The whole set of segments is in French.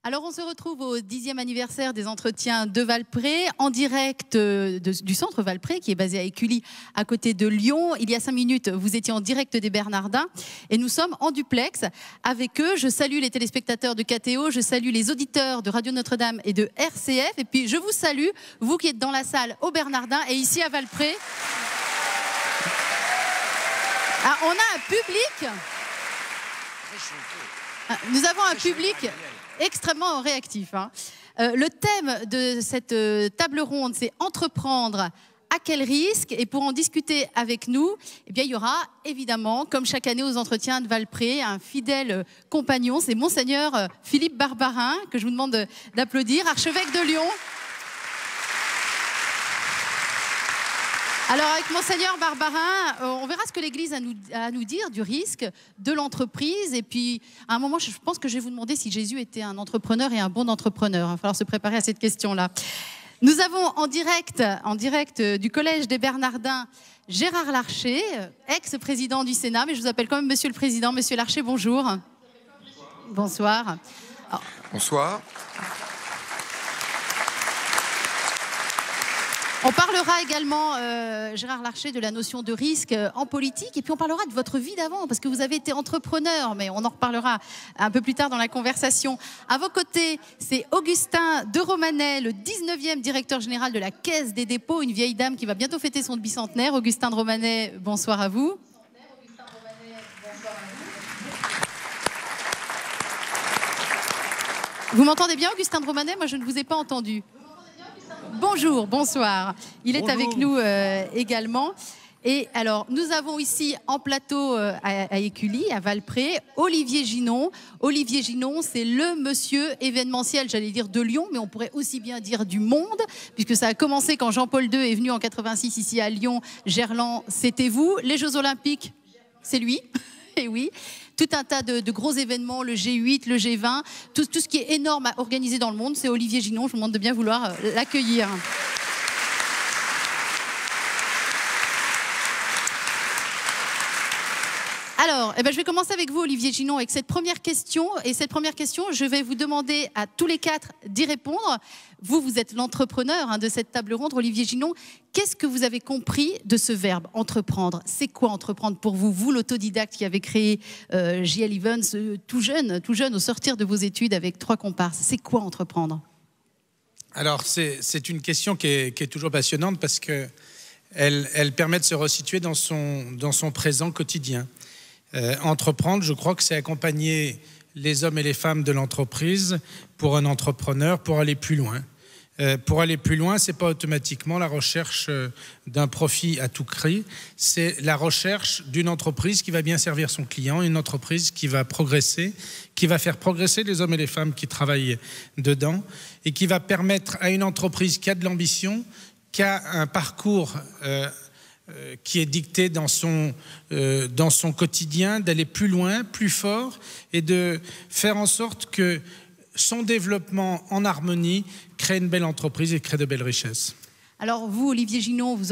Alors on se retrouve au 10e anniversaire des entretiens de Valpré, en direct du centre Valpré qui est basé à Écully à côté de Lyon. Il y a 5 minutes, vous étiez en direct des Bernardins et nous sommes en duplex avec eux. Je salue les téléspectateurs de KTO, je salue les auditeurs de Radio Notre-Dame et de RCF. Et puis je vous salue, vous qui êtes dans la salle au Bernardin et ici à Valpré. Ah, on a un public. Nous avons un public extrêmement réactif. Le thème de cette table ronde, c'est entreprendre à quel risque? Et pour en discuter avec nous, eh bien, il y aura évidemment, comme chaque année aux entretiens de Valpré, un fidèle compagnon. C'est Monseigneur Philippe Barbarin, que je vous demande d'applaudir, archevêque de Lyon. Alors, avec Monseigneur Barbarin, on verra ce que l'Église a à nous dire du risque de l'entreprise. Et puis, à un moment, je pense que je vais vous demander si Jésus était un entrepreneur et un bon entrepreneur. Il va falloir se préparer à cette question-là. Nous avons en direct du Collège des Bernardins, Gérard Larcher, ex-président du Sénat, mais je vous appelle quand même Monsieur le Président. Monsieur Larcher, bonjour. Bonsoir. Alors, bonsoir. On parlera également, Gérard Larcher, de la notion de risque en politique. Et puis on parlera de votre vie d'avant, parce que vous avez été entrepreneur, mais on en reparlera un peu plus tard dans la conversation. À vos côtés, c'est Augustin de Romanet, le 19e directeur général de la Caisse des dépôts, une vieille dame qui va bientôt fêter son bicentenaire. Augustin de Romanet, bonsoir à vous. Vous m'entendez bien, Augustin de Romanet? Moi, je ne vous ai pas entendu. Bonjour, bonsoir. Il est avec nous également. Et alors, nous avons ici en plateau à Écully, à Valpré, Olivier Ginon. Olivier Ginon, c'est le monsieur événementiel, j'allais dire de Lyon, mais on pourrait aussi bien dire du monde, puisque ça a commencé quand Jean-Paul II est venu en 86 ici à Lyon. Gerland, c'était vous. Les Jeux Olympiques, c'est lui. Et oui, tout un tas de gros événements, le G8, le G20, tout ce qui est énorme à organiser dans le monde, c'est Olivier Ginon. Je vous demande de bien vouloir l'accueillir. Alors, je vais commencer avec vous, Olivier Ginon, avec cette première question. Et cette première question, je vais vous demander à tous les quatre d'y répondre. Vous êtes l'entrepreneur de cette table ronde, Olivier Ginon. Qu'est-ce que vous avez compris de ce verbe, entreprendre? C'est quoi entreprendre pour vous? Vous, l'autodidacte qui avez créé JL Events, tout jeune, au sortir de vos études avec 3 comparses. C'est quoi entreprendre? Alors, c'est une question qui est toujours passionnante parce qu'elle permet de se resituer dans son présent quotidien. Entreprendre, je crois que c'est accompagner les hommes et les femmes de l'entreprise pour un entrepreneur pour aller plus loin. Pour aller plus loin, c'est pas automatiquement la recherche d'un profit à tout prix, c'est la recherche d'une entreprise qui va bien servir son client, une entreprise qui va progresser, qui va faire progresser les hommes et les femmes qui travaillent dedans et qui va permettre à une entreprise qui a de l'ambition, qui a un parcours qui est dicté dans son quotidien, d'aller plus loin, plus fort et de faire en sorte que son développement en harmonie crée une belle entreprise et crée de belles richesses. Alors vous, Olivier Ginon, vous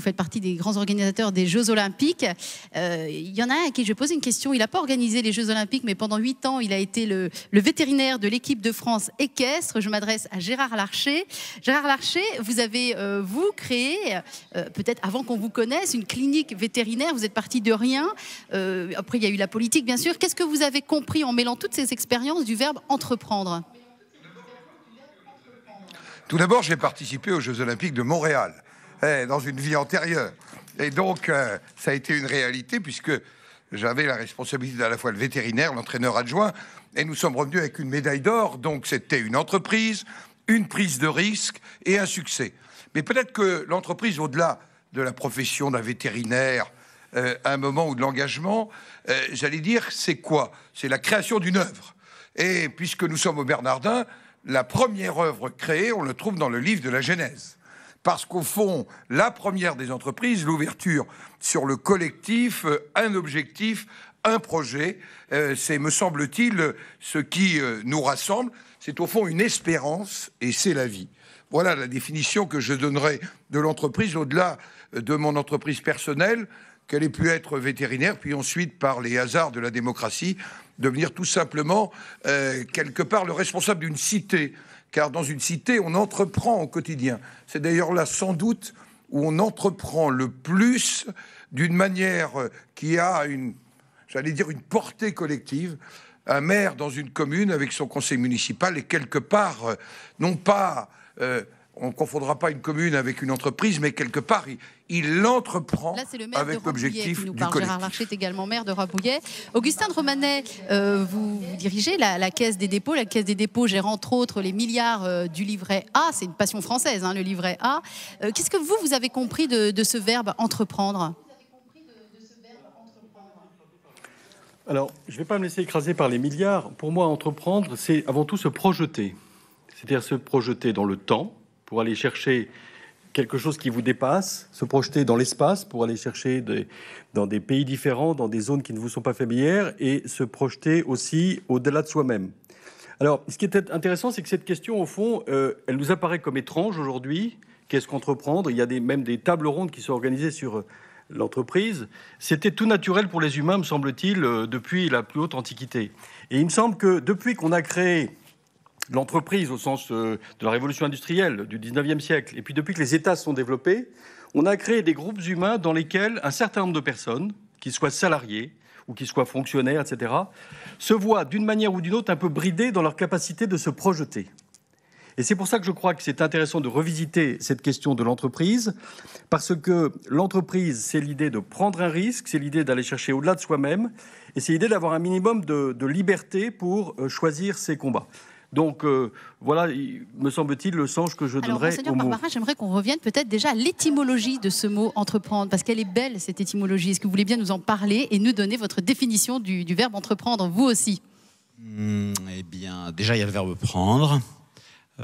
faites partie des grands organisateurs des Jeux Olympiques. Il y en a un à qui je vais poser une question. Il n'a pas organisé les Jeux Olympiques, mais pendant 8 ans, il a été le vétérinaire de l'équipe de France équestre. Je m'adresse à Gérard Larcher. Gérard Larcher, vous avez, vous, créé, peut-être avant qu'on vous connaisse, une clinique vétérinaire. Vous êtes parti de rien. Après, il y a eu la politique, bien sûr. Qu'est-ce que vous avez compris en mêlant toutes ces expériences du verbe entreprendre ? Tout d'abord, j'ai participé aux Jeux Olympiques de Montréal, dans une vie antérieure. Et donc, ça a été une réalité, puisque j'avais la responsabilité à la fois le vétérinaire, l'entraîneur adjoint, et nous sommes revenus avec une médaille d'or. Donc, c'était une entreprise, une prise de risque et un succès. Mais peut-être que l'entreprise, au-delà de la profession d'un vétérinaire, à un moment ou de l'engagement, j'allais dire, c'est quoi? C'est la création d'une œuvre. Et puisque nous sommes au Bernardin, la première œuvre créée, on le trouve dans le livre de la Genèse. Parce qu'au fond, la première des entreprises, l'ouverture sur le collectif, un objectif, un projet, c'est, me semble-t-il, ce qui nous rassemble. C'est au fond une espérance et c'est la vie. Voilà la définition que je donnerai de l'entreprise au-delà de mon entreprise personnelle, qu'elle ait pu être vétérinaire, puis ensuite, par les hasards de la démocratie, devenir tout simplement, quelque part, le responsable d'une cité. Car dans une cité, on entreprend au quotidien. C'est d'ailleurs là, sans doute, où on entreprend le plus d'une manière qui a j'allais dire, une portée collective. Un maire dans une commune avec son conseil municipal est quelque part, non pas, on ne confondra pas une commune avec une entreprise, mais quelque part, il l'entreprend avec l'objectif du collectif. Gérard Larcher est également maire de Rambouillet. Augustin de Romanet, vous dirigez la Caisse des dépôts. La Caisse des dépôts gère entre autres les milliards du livret A. C'est une passion française, hein, le livret A. Qu'est-ce que vous avez compris de ce verbe entreprendre ? Alors, je ne vais pas me laisser écraser par les milliards. Pour moi, entreprendre, c'est avant tout se projeter. C'est-à-dire se projeter dans le temps pour aller chercher quelque chose qui vous dépasse, se projeter dans l'espace pour aller chercher dans des pays différents, dans des zones qui ne vous sont pas familières, et se projeter aussi au-delà de soi-même. Alors, ce qui est intéressant, c'est que cette question, au fond, elle nous apparaît comme étrange aujourd'hui. Qu'est-ce qu'entreprendre ? Il y a même des tables rondes qui sont organisées sur l'entreprise. C'était tout naturel pour les humains, me semble-t-il, depuis la plus haute antiquité. Et il me semble que depuis qu'on a créé l'entreprise au sens de la révolution industrielle du 19e siècle, et puis depuis que les États se sont développés, on a créé des groupes humains dans lesquels un certain nombre de personnes, qu'ils soient salariés ou qu'ils soient fonctionnaires, etc., se voient d'une manière ou d'une autre un peu bridés dans leur capacité de se projeter. Et c'est pour ça que je crois que c'est intéressant de revisiter cette question de l'entreprise, parce que l'entreprise, c'est l'idée de prendre un risque, c'est l'idée d'aller chercher au-delà de soi-même, et c'est l'idée d'avoir un minimum de liberté pour choisir ses combats. Donc voilà, me semble-t-il, le sens que je donnerais au mot. Barbarin, j'aimerais qu'on revienne peut-être déjà à l'étymologie de ce mot entreprendre, parce qu'elle est belle, cette étymologie. Est-ce que vous voulez bien nous en parler et nous donner votre définition du verbe entreprendre, vous aussi? Eh bien, déjà, il y a le verbe prendre.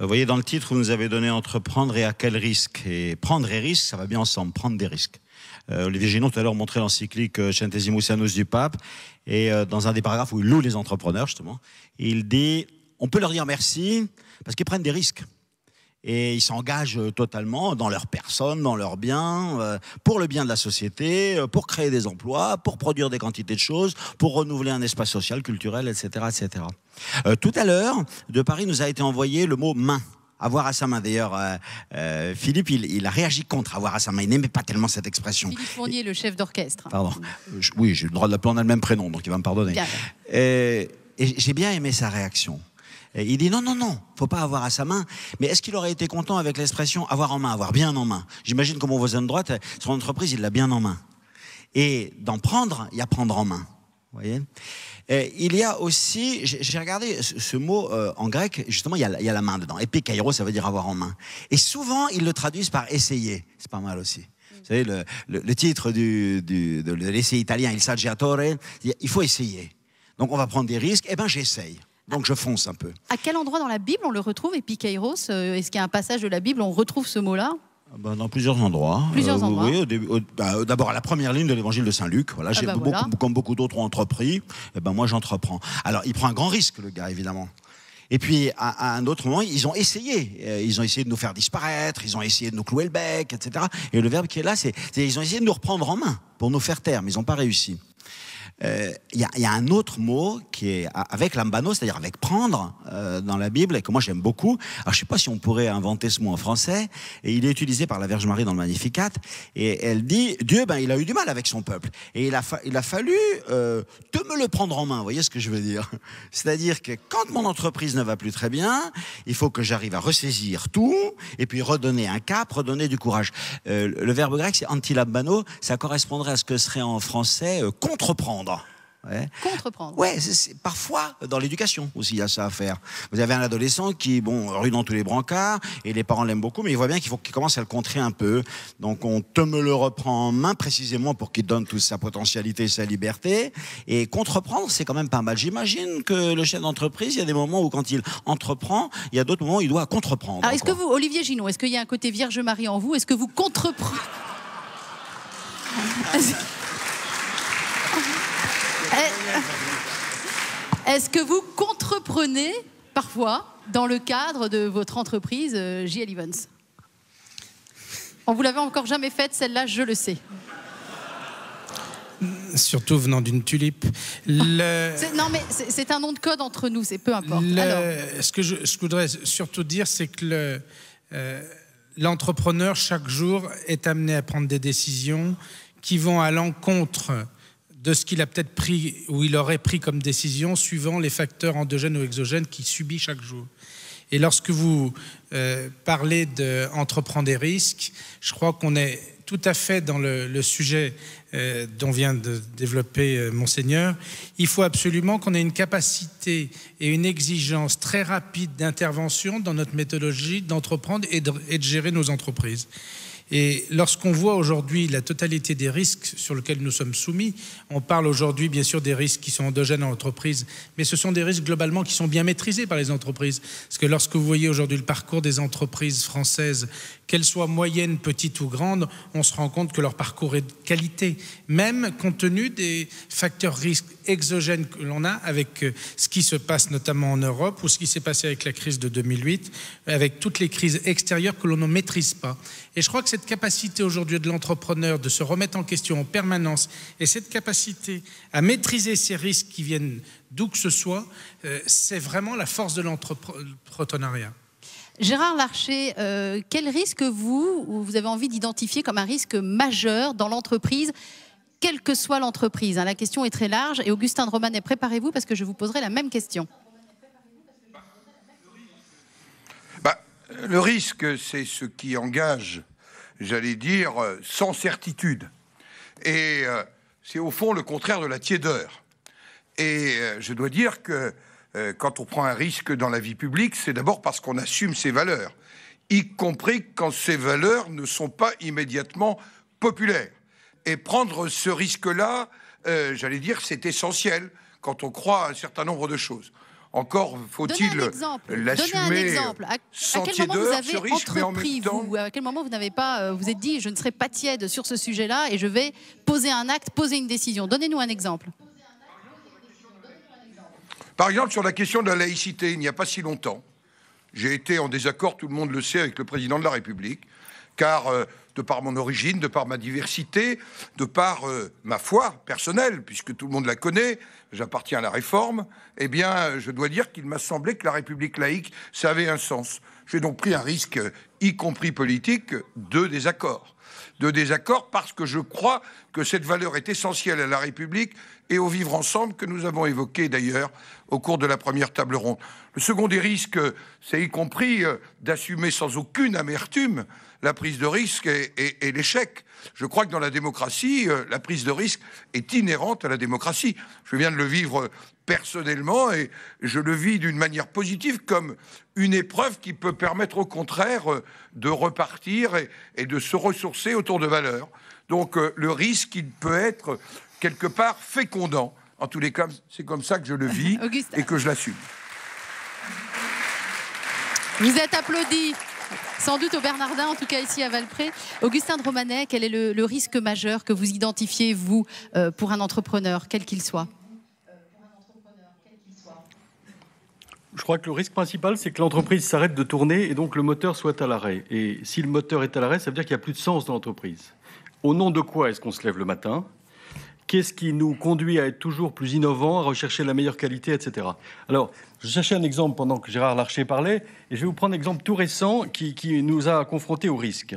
Vous voyez, dans le titre, vous nous avez donné entreprendre et à quel risque. Et prendre et risque, ça va bien ensemble, prendre des risques. Olivier Ginon, tout à l'heure, montrait l'encyclique Centesimus Annus du pape, et dans un des paragraphes où il loue les entrepreneurs, justement, il dit, on peut leur dire merci parce qu'ils prennent des risques. Et ils s'engagent totalement dans leur personne, dans leurs biens, pour le bien de la société, pour créer des emplois, pour produire des quantités de choses, pour renouveler un espace social, culturel, etc. etc. Tout à l'heure, de Paris nous a été envoyé le mot « main ». Avoir à sa main. D'ailleurs, Philippe, il a réagi contre avoir à sa main. Il n'aimait pas tellement cette expression. Philippe Fournier, le chef d'orchestre. Pardon. Oui, j'ai le droit de l'appeler, on a le même prénom, donc il va me pardonner. Et j'ai bien aimé sa réaction. Et il dit non, faut pas avoir à sa main. Mais est-ce qu'il aurait été content avec l'expression avoir en main, avoir bien en main? J'imagine que mon voisin de droite, son entreprise, il l'a bien en main. Et d'en prendre, il y a prendre en main. Vous voyez? Il y a aussi, j'ai regardé ce mot en grec, justement, il y a la main dedans. Epikairo, ça veut dire avoir en main. Et souvent, ils le traduisent par essayer. C'est pas mal aussi. Vous savez, le titre de l'essai italien, Il Saggiatore, il faut essayer. Donc on va prendre des risques, et ben j'essaye. Donc je fonce un peu. À quel endroit dans la Bible on le retrouve, epikairos? Est-ce qu'il y a un passage de la Bible où on retrouve ce mot-là? Dans plusieurs endroits. Plusieurs endroits. Oui, d'abord à la première ligne de l'évangile de Saint-Luc. Voilà, voilà. Comme beaucoup d'autres ont entrepris, et ben moi j'entreprends. Alors il prend un grand risque, le gars, évidemment. Et puis, à un autre moment, ils ont essayé. Ils ont essayé de nous faire disparaître, ils ont essayé de nous clouer le bec, etc. Et le verbe qui est là, c'est ils ont essayé de nous reprendre en main pour nous faire taire, mais ils n'ont pas réussi. Il y a un autre mot qui est avec lambano, c'est-à-dire avec prendre dans la Bible, et que moi j'aime beaucoup. Alors je ne sais pas si on pourrait inventer ce mot en français, et il est utilisé par la Vierge Marie dans le Magnificat, et elle dit, Dieu, il a eu du mal avec son peuple, et il a fallu de me le prendre en main, vous voyez ce que je veux dire? C'est-à-dire que quand mon entreprise ne va plus très bien, il faut que j'arrive à ressaisir tout, et puis redonner un cap, redonner du courage. Le verbe grec, c'est antilambano, ça correspondrait à ce que serait en français contreprendre. Ouais. Contreprendre. Ouais, parfois dans l'éducation aussi il y a ça à faire. Vous avez un adolescent qui rue dans tous les brancards et les parents l'aiment beaucoup, mais il voit bien qu'il faut qu'il commence à le contrer un peu. Donc on me le reprend en main précisément pour qu'il donne toute sa potentialité et sa liberté. Et contreprendre, c'est quand même pas mal. J'imagine que le chef d'entreprise, il y a des moments où quand il entreprend, il y a d'autres moments où il doit contreprendre. Alors est-ce que vous, Olivier Ginon, est-ce qu'il y a un côté Vierge Marie en vous? Est-ce que vous contreprenez? Est-ce que vous contreprenez parfois dans le cadre de votre entreprise JL Evans? On vous l'avait encore jamais faite, celle-là, je le sais. Surtout venant d'une tulipe. Non, mais c'est un nom de code entre nous, c'est peu importe. Ce que je voudrais surtout dire, c'est que l'entrepreneur, chaque jour, est amené à prendre des décisions qui vont à l'encontre de ce qu'il a peut-être pris ou il aurait pris comme décision, suivant les facteurs endogènes ou exogènes qu'il subit chaque jour. Et lorsque vous parlez d'entreprendre des risques, je crois qu'on est tout à fait dans le sujet dont vient de développer Monseigneur. Il faut absolument qu'on ait une capacité et une exigence très rapide d'intervention dans notre méthodologie d'entreprendre et de gérer nos entreprises. Et lorsqu'on voit aujourd'hui la totalité des risques sur lesquels nous sommes soumis, on parle aujourd'hui bien sûr des risques qui sont endogènes en entreprise, mais ce sont des risques globalement qui sont bien maîtrisés par les entreprises. Parce que lorsque vous voyez aujourd'hui le parcours des entreprises françaises, qu'elles soient moyennes, petites ou grandes, on se rend compte que leur parcours est de qualité, même compte tenu des facteurs risques exogènes que l'on a avec ce qui se passe notamment en Europe ou ce qui s'est passé avec la crise de 2008, avec toutes les crises extérieures que l'on ne maîtrise pas. Et je crois que cette capacité aujourd'hui de l'entrepreneur de se remettre en question en permanence et cette capacité à maîtriser ces risques qui viennent d'où que ce soit, c'est vraiment la force de l'entrepreneuriat. Gérard Larcher, quel risque vous avez envie d'identifier comme un risque majeur dans l'entreprise, quelle que soit l'entreprise, hein, la question est très large. Et Augustin de Romanet, préparez-vous parce que je vous poserai la même question. Le risque, c'est ce qui engage, j'allais dire, sans certitude. Et c'est au fond le contraire de la tiédeur. Et je dois dire que quand on prend un risque dans la vie publique, c'est d'abord parce qu'on assume ses valeurs, y compris quand ces valeurs ne sont pas immédiatement populaires. Et prendre ce risque-là, j'allais dire, c'est essentiel quand on croit à un certain nombre de choses. Encore faut-il l'assumer sans tiédeur, ce risque, mais en même temps... À quel moment vous n'avez pas, vous êtes dit, je ne serai pas tiède sur ce sujet-là et je vais poser un acte, poser une décision. Donnez-nous un exemple. Par exemple, sur la question de la laïcité, il n'y a pas si longtemps, j'ai été en désaccord, tout le monde le sait, avec le président de la République, car de par mon origine, de par ma diversité, de par ma foi personnelle, puisque tout le monde la connaît, j'appartiens à la Réforme, eh bien, je dois dire qu'il m'a semblé que la République laïque, ça avait un sens. J'ai donc pris un risque, y compris politique, de désaccord. De désaccord parce que je crois que cette valeur est essentielle à la République et au vivre ensemble que nous avons évoqué d'ailleurs au cours de la première table ronde. Le second des risques, c'est y compris d'assumer sans aucune amertume la prise de risque et l'échec. Je crois que dans la démocratie, la prise de risque est inhérente à la démocratie. Je viens de le vivre personnellement et je le vis d'une manière positive comme une épreuve qui peut permettre au contraire de repartir et de se ressourcer autour de valeurs. Donc le risque, il peut être quelque part fécondant. En tous les cas, c'est comme ça que je le vis et que je l'assume. Vous êtes applaudi. Sans doute au Bernardin, en tout cas ici à Valpré. Augustin de Romanet, quel est le risque majeur que vous identifiez, vous, pour un entrepreneur, quel qu'il soit ? Je crois que le risque principal, c'est que l'entreprise s'arrête de tourner et donc le moteur soit à l'arrêt. Et si le moteur est à l'arrêt, ça veut dire qu'il n'y a plus de sens dans l'entreprise. Au nom de quoi est-ce qu'on se lève le matin ? Qu'est-ce qui nous conduit à être toujours plus innovants, à rechercher la meilleure qualité, etc. Alors, je cherchais un exemple pendant que Gérard Larcher parlait, et je vais vous prendre un exemple tout récent qui nous a confrontés au risque.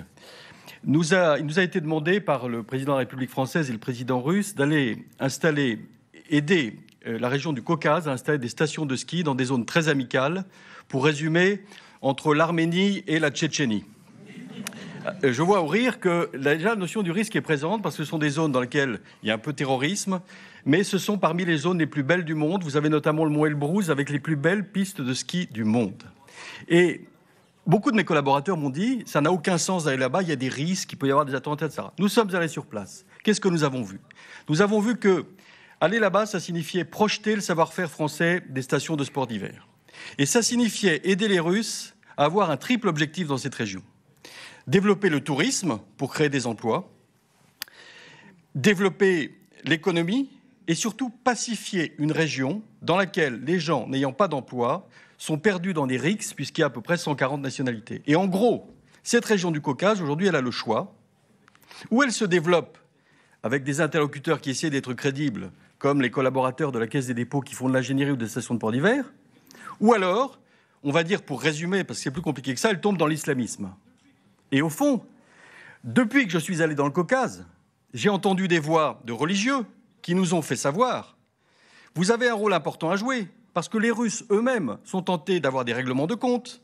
Il nous a été demandé par le président de la République française et le président russe d'aller aider la région du Caucase à installer des stations de ski dans des zones très amicales, pour résumer, entre l'Arménie et la Tchétchénie. Je vois au rire que déjà la notion du risque est présente parce que ce sont des zones dans lesquelles il y a un peu de terrorisme, mais ce sont parmi les zones les plus belles du monde. Vous avez notamment le mont Elbrus avec les plus belles pistes de ski du monde. Et beaucoup de mes collaborateurs m'ont dit ça n'a aucun sens d'aller là-bas, il y a des risques, il peut y avoir des attentats, etc. Nous sommes allés sur place. Qu'est-ce que nous avons vu ? Nous avons vu que aller là-bas, ça signifiait projeter le savoir-faire français des stations de sport d'hiver. Et ça signifiait aider les Russes à avoir un triple objectif dans cette région. Développer le tourisme pour créer des emplois, développer l'économie et surtout pacifier une région dans laquelle les gens n'ayant pas d'emploi sont perdus dans des rixes puisqu'il y a à peu près 140 nationalités. Et en gros, cette région du Caucase, aujourd'hui, elle a le choix. Ou elle se développe avec des interlocuteurs qui essaient d'être crédibles, comme les collaborateurs de la Caisse des dépôts qui font de l'ingénierie ou des stations de port d'hiver, ou alors, on va dire pour résumer, parce que c'est plus compliqué que ça, elle tombe dans l'islamisme. Et au fond, depuis que je suis allé dans le Caucase, j'ai entendu des voix de religieux qui nous ont fait savoir « Vous avez un rôle important à jouer, parce que les Russes eux-mêmes sont tentés d'avoir des règlements de compte,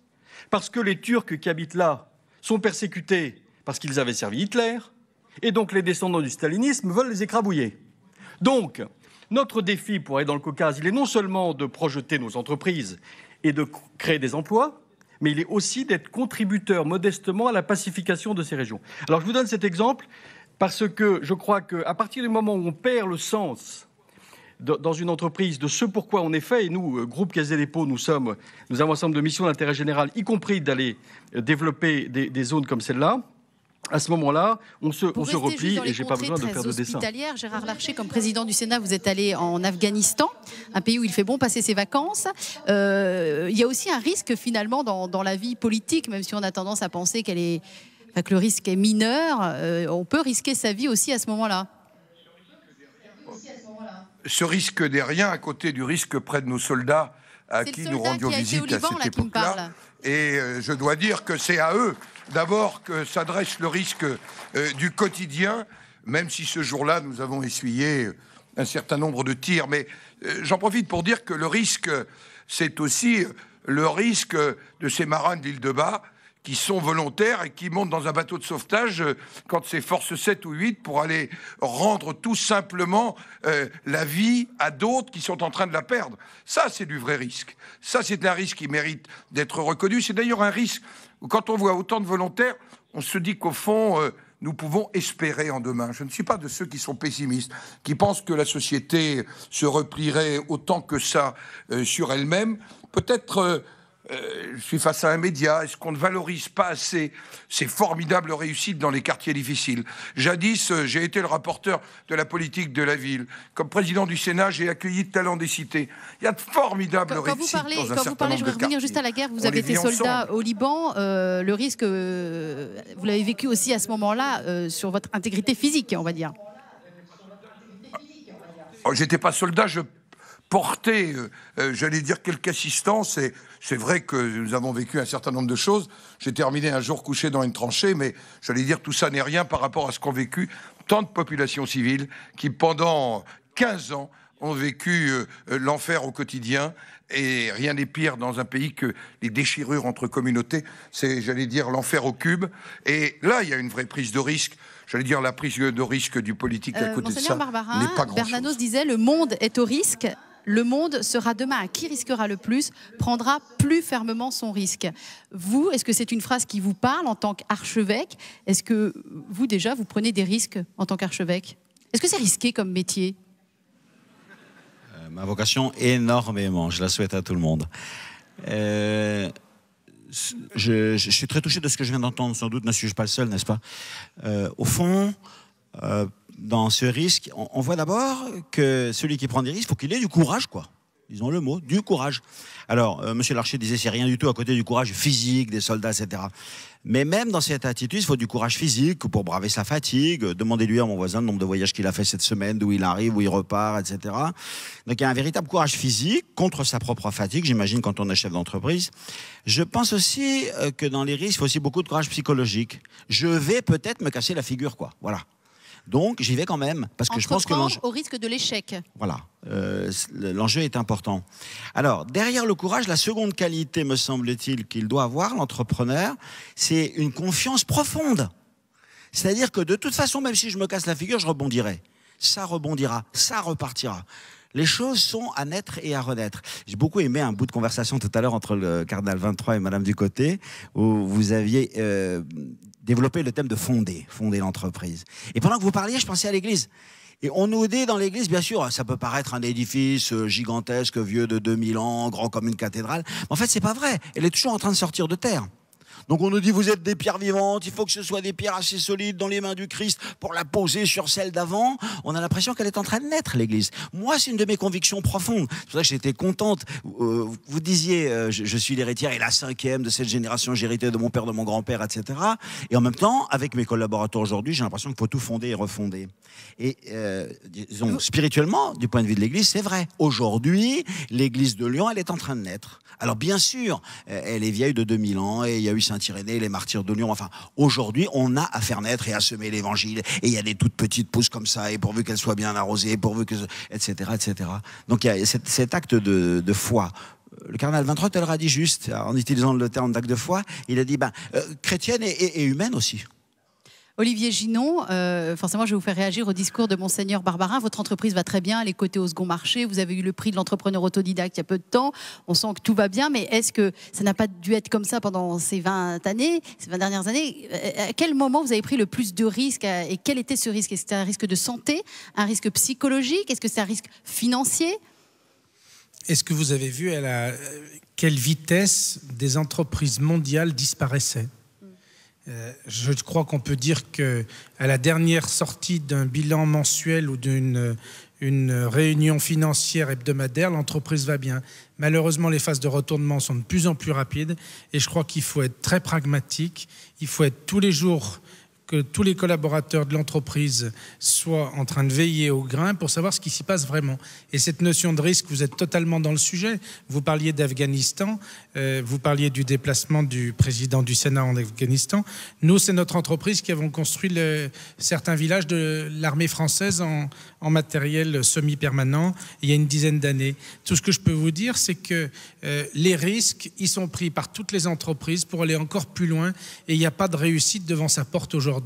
parce que les Turcs qui habitent là sont persécutés parce qu'ils avaient servi Hitler, et donc les descendants du stalinisme veulent les écrabouiller. Donc, notre défi pour aller dans le Caucase, il est non seulement de projeter nos entreprises et de créer des emplois, mais il est aussi d'être contributeur modestement à la pacification de ces régions. Alors je vous donne cet exemple parce que je crois qu'à partir du moment où on perd le sens dans une entreprise de ce pourquoi on est fait, et nous, groupe Caisse des dépôts, nous avons un ensemble de missions d'intérêt général, y compris d'aller développer des zones comme celle-là. À ce moment-là, on se replie et je n'ai pas besoin de faire de dessin. Gérard Larcher, comme président du Sénat, vous êtes allé en Afghanistan, un pays où il fait bon passer ses vacances. Il y a aussi un risque finalement dans la vie politique, même si on a tendance à penser que le risque est mineur, on peut risquer sa vie aussi à ce moment-là. Ce risque n'est rien à côté du risque près de nos soldats à qui nous rendions visite à cette époque-là. Et je dois dire que c'est à eux d'abord que s'adresse le risque du quotidien, même si ce jour-là nous avons essuyé un certain nombre de tirs. Mais j'en profite pour dire que le risque, c'est aussi le risque de ces marins de l'île de Bas qui sont volontaires et qui montent dans un bateau de sauvetage quand c'est force 7 ou 8 pour aller rendre tout simplement la vie à d'autres qui sont en train de la perdre. Ça, c'est du vrai risque. Ça, c'est un risque qui mérite d'être reconnu. C'est d'ailleurs un risque où, quand on voit autant de volontaires, on se dit qu'au fond, nous pouvons espérer en demain. Je ne suis pas de ceux qui sont pessimistes, qui pensent que la société se replierait autant que ça sur elle-même. Peut-être... je suis face à un média. Est-ce qu'on ne valorise pas assez ces formidables réussites dans les quartiers difficiles? Jadis, j'ai été le rapporteur de la politique de la ville. Comme président du Sénat, j'ai accueilli Talents des cités. Il y a de formidables réussites dans un certain nombre de quartiers. Quand vous parlez, je vais revenir juste à la guerre. Vous avez été soldat au Liban. Le risque, vous l'avez vécu aussi à ce moment-là sur votre intégrité physique, on va dire. Oh, j'étais pas soldat, je porter, j'allais dire, quelque assistance. Et c'est vrai que nous avons vécu un certain nombre de choses. J'ai terminé un jour couché dans une tranchée, mais j'allais dire, tout ça n'est rien par rapport à ce qu'ont vécu tant de populations civiles qui, pendant 15 ans, ont vécu l'enfer au quotidien. Et rien n'est pire dans un pays que les déchirures entre communautés. C'est, j'allais dire, l'enfer au cube. Et là, il y a une vraie prise de risque. J'allais dire, la prise de risque du politique à côté de ça n'est pas grand-chose. Bernanos disait, le monde est au risque. Le monde sera demain à qui risquera le plus, prendra plus fermement son risque. Vous, est-ce que c'est une phrase qui vous parle en tant qu'archevêque? Est-ce que vous, déjà, vous prenez des risques en tant qu'archevêque? Est-ce que c'est risqué comme métier? Ma vocation, énormément. Je la souhaite à tout le monde. Je suis très touché de ce que je viens d'entendre. Sans doute ne suis-je pas le seul, n'est-ce pas? Au fond... dans ce risque, on voit d'abord que celui qui prend des risques, il faut qu'il ait du courage, quoi. Disons le mot, du courage. Alors, Monsieur Larcher disait, c'est rien du tout à côté du courage physique des soldats, etc. Mais même dans cette attitude, il faut du courage physique pour braver sa fatigue. Demandez-lui à mon voisin le nombre de voyages qu'il a fait cette semaine, d'où il arrive, où il repart, etc. Donc, il y a un véritable courage physique contre sa propre fatigue, j'imagine, quand on est chef d'entreprise. Je pense aussi que dans les risques, il faut aussi beaucoup de courage psychologique. Je vais peut-être me casser la figure, quoi. Voilà. Donc, j'y vais quand même, parce que je pense que au risque de l'échec. Voilà, l'enjeu est important. Alors, derrière le courage, la seconde qualité, me semble-t-il, qu'il doit avoir, l'entrepreneur, c'est une confiance profonde. C'est-à-dire que de toute façon, même si je me casse la figure, je rebondirai. Ça rebondira, ça repartira. Les choses sont à naître et à renaître. J'ai beaucoup aimé un bout de conversation tout à l'heure entre le cardinal 23 et Madame Ducoté, où vous aviez développé le thème de fonder l'entreprise. Et pendant que vous parliez, je pensais à l'église. Et on nous dit dans l'église, bien sûr, ça peut paraître un édifice gigantesque, vieux de 2000 ans, grand comme une cathédrale. Mais en fait, c'est pas vrai. Elle est toujours en train de sortir de terre. Donc on nous dit, vous êtes des pierres vivantes, il faut que ce soit des pierres assez solides dans les mains du Christ pour la poser sur celle d'avant. On a l'impression qu'elle est en train de naître, l'Église. Moi, c'est une de mes convictions profondes. C'est pour ça que j'étais contente. Vous disiez, je suis l'héritière et la 5e de cette génération, j'ai hérité de mon père, de mon grand-père, etc. Et en même temps, avec mes collaborateurs aujourd'hui, j'ai l'impression qu'il faut tout fonder et refonder. Et disons, spirituellement, du point de vue de l'Église, c'est vrai. Aujourd'hui, l'Église de Lyon, elle est en train de naître. Alors bien sûr, elle est vieille de 2000 ans et il y a eu Saint-Irénée, les martyrs de Lyon. Enfin, aujourd'hui, on a à faire naître et à semer l'Évangile. Et il y a des toutes petites pousses comme ça, et pourvu qu'elles soient bien arrosées, pourvu que, etc., etc. Donc il y a cet acte de foi. Le cardinal Vintrott leur a dit juste, en utilisant le terme d'acte de foi, il a dit chrétienne et humaine aussi. Olivier Ginon, forcément, je vais vous faire réagir au discours de Monseigneur Barbarin. Votre entreprise va très bien, elle est cotée au second marché. Vous avez eu le prix de l'entrepreneur autodidacte il y a peu de temps. On sent que tout va bien, mais est-ce que ça n'a pas dû être comme ça pendant ces 20 dernières années? À quel moment vous avez pris le plus de risques et quel était ce risque? Est-ce que c'était un risque de santé, un risque psychologique? Est-ce que c'est un risque financier? Est-ce que vous avez vu à quelle vitesse des entreprises mondiales disparaissaient? Je crois qu'on peut dire qu'à la dernière sortie d'un bilan mensuel ou d'une réunion financière hebdomadaire, l'entreprise va bien. Malheureusement, les phases de retournement sont de plus en plus rapides et je crois qu'il faut être très pragmatique. Il faut être tous les jours que tous les collaborateurs de l'entreprise soient en train de veiller au grain pour savoir ce qui s'y passe vraiment. Et cette notion de risque, vous êtes totalement dans le sujet. Vous parliez d'Afghanistan, vous parliez du déplacement du président du Sénat en Afghanistan. Nous, c'est notre entreprise qui avons construit certains villages de l'armée française en matériel semi-permanent il y a une dizaine d'années. Tout ce que je peux vous dire, c'est que les risques, ils sont pris par toutes les entreprises pour aller encore plus loin et il n'y a pas de réussite devant sa porte aujourd'hui.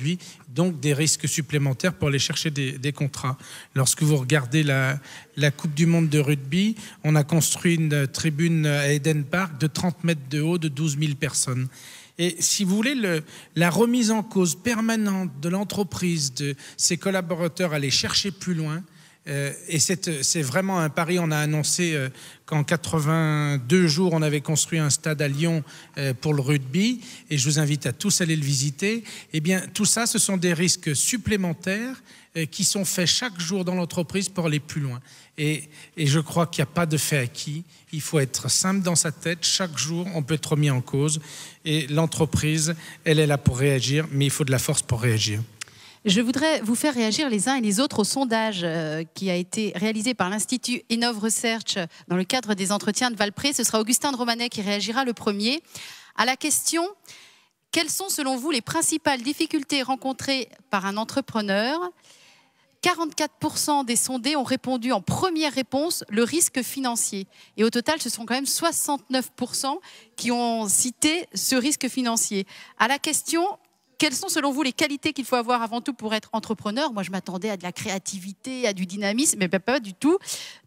Donc des risques supplémentaires pour aller chercher des contrats. Lorsque vous regardez la Coupe du Monde de rugby, on a construit une tribune à Eden Park de 30 mètres de haut, de 12 000 personnes. Et si vous voulez, la remise en cause permanente de l'entreprise, de ses collaborateurs, aller chercher plus loin, et c'est vraiment un pari. On a annoncé qu'en 82 jours, on avait construit un stade à Lyon pour le rugby, et je vous invite à tous aller le visiter. Eh bien, tout ça, ce sont des risques supplémentaires qui sont faits chaque jour dans l'entreprise pour aller plus loin. Et je crois qu'il n'y a pas de fait acquis. Il faut être simple dans sa tête. Chaque jour, on peut être remis en cause. Et l'entreprise, elle est là pour réagir, mais il faut de la force pour réagir. Je voudrais vous faire réagir les uns et les autres au sondage qui a été réalisé par l'Institut Innov Research dans le cadre des entretiens de Valpré. Ce sera Augustin de Romanet qui réagira le premier. À la question « Quelles sont selon vous les principales difficultés rencontrées par un entrepreneur ?» 44% des sondés ont répondu en première réponse le risque financier. Et au total, ce sont quand même 69% qui ont cité ce risque financier. À la question « Quelles sont selon vous les qualités qu'il faut avoir avant tout pour être entrepreneur ?» Moi, je m'attendais à de la créativité, à du dynamisme, mais pas du tout.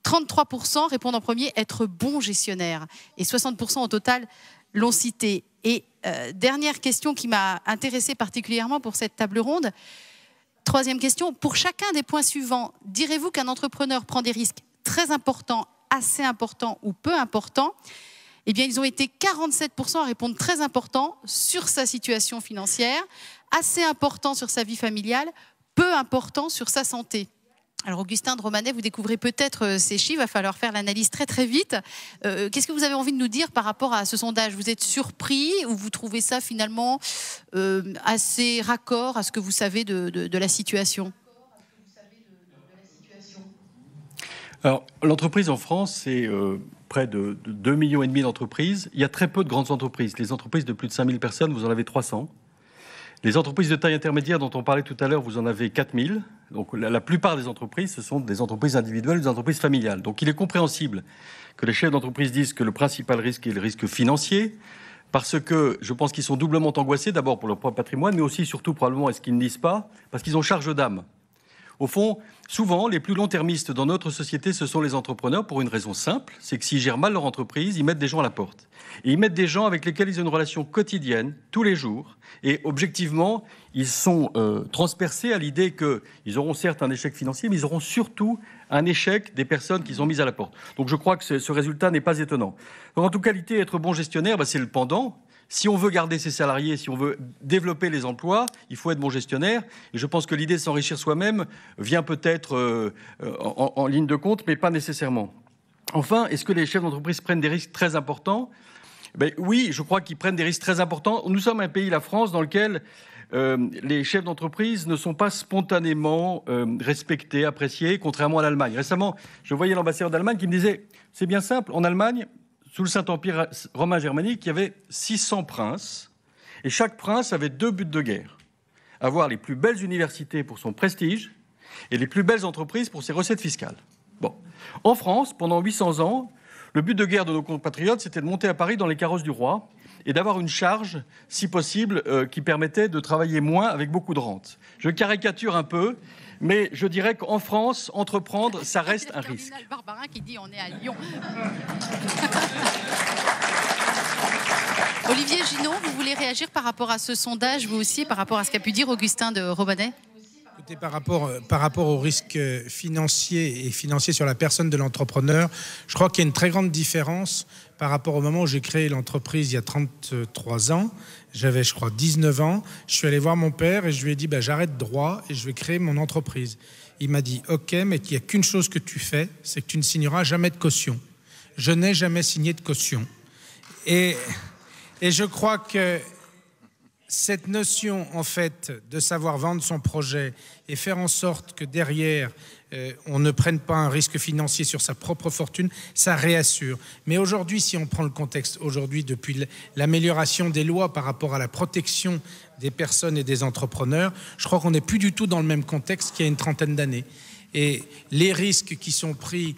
33% répondent en premier « être bon gestionnaire ». Et 60% au total l'ont cité. Et dernière question qui m'a intéressée particulièrement pour cette table ronde. Troisième question, pour chacun des points suivants, direz-vous qu'un entrepreneur prend des risques très importants, assez importants ou peu importants? Eh bien, ils ont été 47% à répondre très important sur sa situation financière, assez important sur sa vie familiale, peu important sur sa santé. Alors, Augustin de Romanet, vous découvrez peut-être ces chiffres, il va falloir faire l'analyse très très vite. Qu'est-ce que vous avez envie de nous dire par rapport à ce sondage? Vous êtes surpris ou vous trouvez ça finalement assez raccord à ce que vous savez de la situation? Alors, l'entreprise en France, c'est près de 2,5 millions d'entreprises. Il y a très peu de grandes entreprises. Les entreprises de plus de 5000 personnes, vous en avez 300. Les entreprises de taille intermédiaire dont on parlait tout à l'heure, vous en avez 4000. Donc la plupart des entreprises, ce sont des entreprises individuelles, des entreprises familiales. Donc il est compréhensible que les chefs d'entreprise disent que le principal risque est le risque financier, parce que je pense qu'ils sont doublement angoissés, d'abord pour leur propre patrimoine, mais aussi, surtout, probablement, est-ce qu'ils ne disent pas, parce qu'ils ont charge d'âme. Au fond, souvent, les plus long-termistes dans notre société, ce sont les entrepreneurs pour une raison simple, c'est que s'ils gèrent mal leur entreprise, ils mettent des gens à la porte. Et ils mettent des gens avec lesquels ils ont une relation quotidienne, tous les jours. Et objectivement, ils sont transpercés à l'idée qu'ils auront certes un échec financier, mais ils auront surtout un échec des personnes qu'ils ont mises à la porte. Donc je crois que ce résultat n'est pas étonnant. Donc en toute qualité, être bon gestionnaire, c'est le pendant. si on veut garder ses salariés, si on veut développer les emplois, il faut être bon gestionnaire. Et je pense que l'idée de s'enrichir soi-même vient peut-être en ligne de compte, mais pas nécessairement. Enfin, est-ce que les chefs d'entreprise prennent des risques très importants ? Oui, je crois qu'ils prennent des risques très importants. Nous sommes un pays, la France, dans lequel les chefs d'entreprise ne sont pas spontanément respectés, appréciés, contrairement à l'Allemagne. Récemment, je voyais l'ambassadeur d'Allemagne qui me disait « C'est bien simple, en Allemagne, sous le Saint-Empire romain germanique, il y avait 600 princes, et chaque prince avait 2 buts de guerre. Avoir les plus belles universités pour son prestige et les plus belles entreprises pour ses recettes fiscales. » Bon. En France, pendant 800 ans, le but de guerre de nos compatriotes, c'était de monter à Paris dans les carrosses du roi et d'avoir une charge, si possible, qui permettait de travailler moins avec beaucoup de rente. Je caricature un peu, mais je dirais qu'en France, entreprendre, ça reste un risque. Cardinal Barbarin qui dit on est à Lyon. Olivier Ginaud, vous voulez réagir par rapport à ce sondage, vous aussi, par rapport à ce qu'a pu dire Augustin de Romanet ? Par rapport au risque financier sur la personne de l'entrepreneur, je crois qu'il y a une très grande différence par rapport au moment où j'ai créé l'entreprise il y a 33 ans. J'avais, je crois, 19 ans. Je suis allé voir mon père et je lui ai dit j'arrête droit et je vais créer mon entreprise. Il m'a dit ok, mais il n'y a qu'une chose que tu fais, c'est que tu ne signeras jamais de caution. Je n'ai jamais signé de caution. Et je crois que cette notion, en fait, de savoir vendre son projet et faire en sorte que derrière, on ne prenne pas un risque financier sur sa propre fortune, ça réassure. Mais aujourd'hui, si on prend le contexte, aujourd'hui, depuis l'amélioration des lois par rapport à la protection des personnes et des entrepreneurs, je crois qu'on n'est plus du tout dans le même contexte qu'il y a une trentaine d'années. Et les risques qui sont pris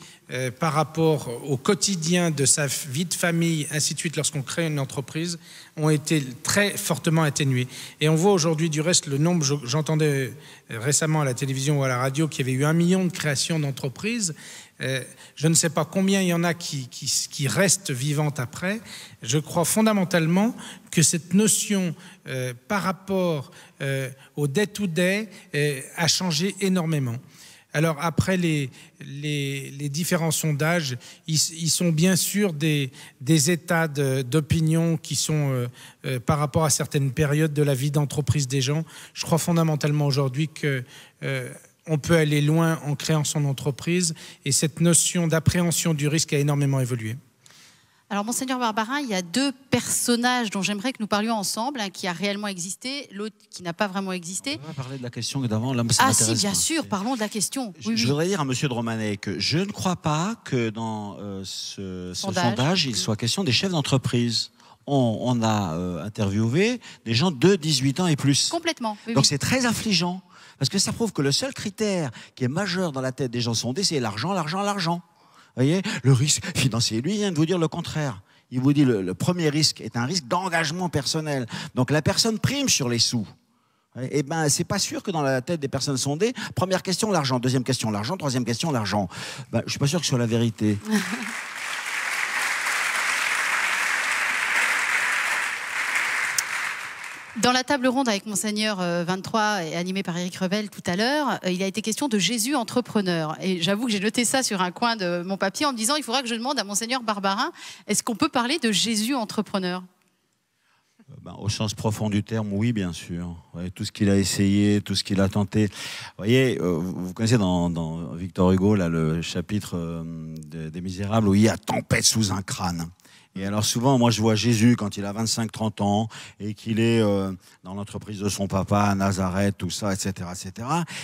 par rapport au quotidien de sa vie de famille, ainsi de suite, lorsqu'on crée une entreprise, ont été très fortement atténués. Et on voit aujourd'hui, du reste, le nombre, j'entendais récemment à la télévision ou à la radio qu'il y avait eu 1 million de créations d'entreprises. Je ne sais pas combien il y en a qui restent vivantes après. Je crois fondamentalement que cette notion par rapport au day-to-day a changé énormément. Alors après les différents sondages, ils sont bien sûr des états d'opinion qui sont par rapport à certaines périodes de la vie d'entreprise des gens. Je crois fondamentalement aujourd'hui que on peut aller loin en créant son entreprise et cette notion d'appréhension du risque a énormément évolué. Alors, Monseigneur Barbarin, il y a 2 personnages dont j'aimerais que nous parlions ensemble, un qui a réellement existé, l'autre qui n'a pas vraiment existé. On va parler de la question d'avant. Là, si, bien sûr, parlons de la question. Je voudrais dire à M. de Romanet que je ne crois pas que dans ce sondage, il soit question des chefs d'entreprise. On a interviewé des gens de 18 ans et plus. Complètement. Oui, donc c'est très affligeant, parce que ça prouve que le seul critère qui est majeur dans la tête des gens sondés, c'est l'argent, l'argent, l'argent. Vous voyez, le risque financier, lui, il vient de vous dire le contraire. Il vous dit le premier risque est un risque d'engagement personnel. Donc la personne prime sur les sous. Eh bien, c'est pas sûr que dans la tête des personnes sondées, première question, l'argent, deuxième question, l'argent, troisième question, l'argent. Ben, je suis pas sûr que ce soit la vérité. Dans la table ronde avec Monseigneur 23, et animée par Éric Revel tout à l'heure, il a été question de Jésus entrepreneur. Et j'avoue que j'ai noté ça sur un coin de mon papier en me disant il faudra que je demande à Monseigneur Barbarin, est-ce qu'on peut parler de Jésus entrepreneur ? Au sens profond du terme, oui, bien sûr. Ouais, tout ce qu'il a essayé, tout ce qu'il a tenté. Vous voyez, vous connaissez dans Victor Hugo là, le chapitre des Misérables où il y a tempête sous un crâne. Et alors souvent, moi je vois Jésus quand il a 25-30 ans et qu'il est dans l'entreprise de son papa à Nazareth, tout ça, etc.,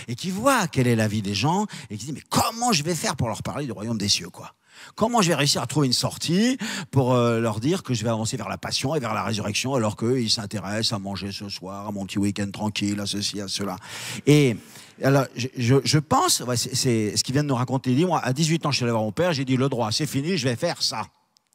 et qu'il voit quelle est la vie des gens et qu'il dit mais comment je vais faire pour leur parler du royaume des cieux, quoi ? Comment je vais réussir à trouver une sortie pour leur dire que je vais avancer vers la passion et vers la résurrection alors qu'eux, ils s'intéressent à manger ce soir, à mon petit week-end tranquille, à ceci, à cela. Et alors, je pense, ouais, c'est ce qu'il vient de nous raconter. Il dit, moi, à 18 ans, je suis allé voir mon père, j'ai dit, le droit, c'est fini, je vais faire ça.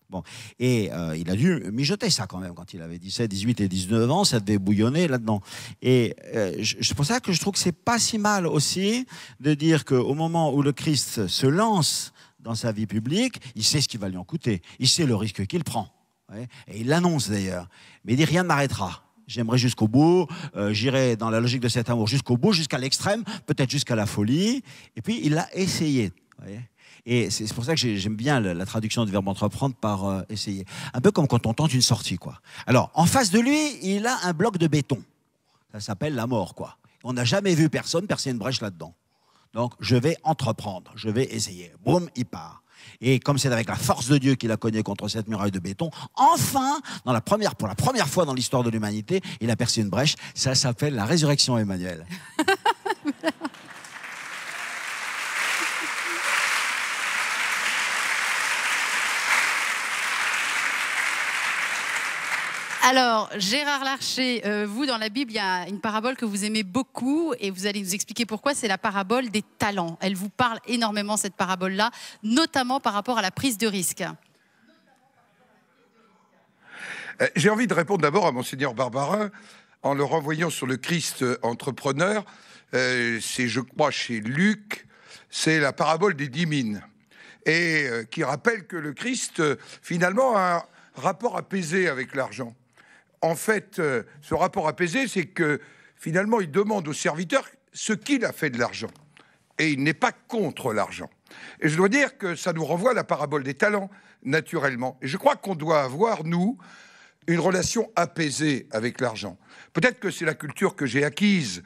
Bon. Et il a dû mijoter ça quand même quand il avait 17, 18 et 19 ans, ça devait bouillonner là-dedans. Et c'est pour ça que je trouve que c'est pas si mal aussi de dire qu'au moment où le Christ se lance dans sa vie publique, il sait ce qui va lui en coûter, il sait le risque qu'il prend. Ouais. Et il l'annonce d'ailleurs. Mais il dit rien ne m'arrêtera. J'aimerai jusqu'au bout, j'irai dans la logique de cet amour jusqu'au bout, jusqu'à l'extrême, peut-être jusqu'à la folie. Et puis il l'a essayé. Vous voyez. Et c'est pour ça que j'aime bien la traduction du verbe entreprendre par essayer. Un peu comme quand on tente une sortie, quoi. Alors, en face de lui, il a un bloc de béton. Ça s'appelle la mort, quoi. On n'a jamais vu personne percer une brèche là-dedans. Donc, je vais entreprendre, je vais essayer. Boum, il part. Et comme c'est avec la force de Dieu qu'il a cogné contre cette muraille de béton, enfin, pour la première fois dans l'histoire de l'humanité, il a percé une brèche. Ça s'appelle la résurrection, Emmanuel. Alors, Gérard Larcher, vous, dans la Bible, il y a une parabole que vous aimez beaucoup et vous allez nous expliquer pourquoi, c'est la parabole des talents. Elle vous parle énormément, cette parabole-là, notamment par rapport à la prise de risque. J'ai envie de répondre d'abord à Monseigneur Barbarin en le renvoyant sur le Christ entrepreneur. C'est, je crois, chez Luc, c'est la parabole des 10 mines. Et qui rappelle que le Christ, finalement, a un rapport apaisé avec l'argent. En fait, ce rapport apaisé, c'est que finalement, il demande au serviteur ce qu'il a fait de l'argent. Et il n'est pas contre l'argent. Et je dois dire que ça nous renvoie à la parabole des talents, naturellement. Et je crois qu'on doit avoir, nous, une relation apaisée avec l'argent. Peut-être que c'est la culture que j'ai acquise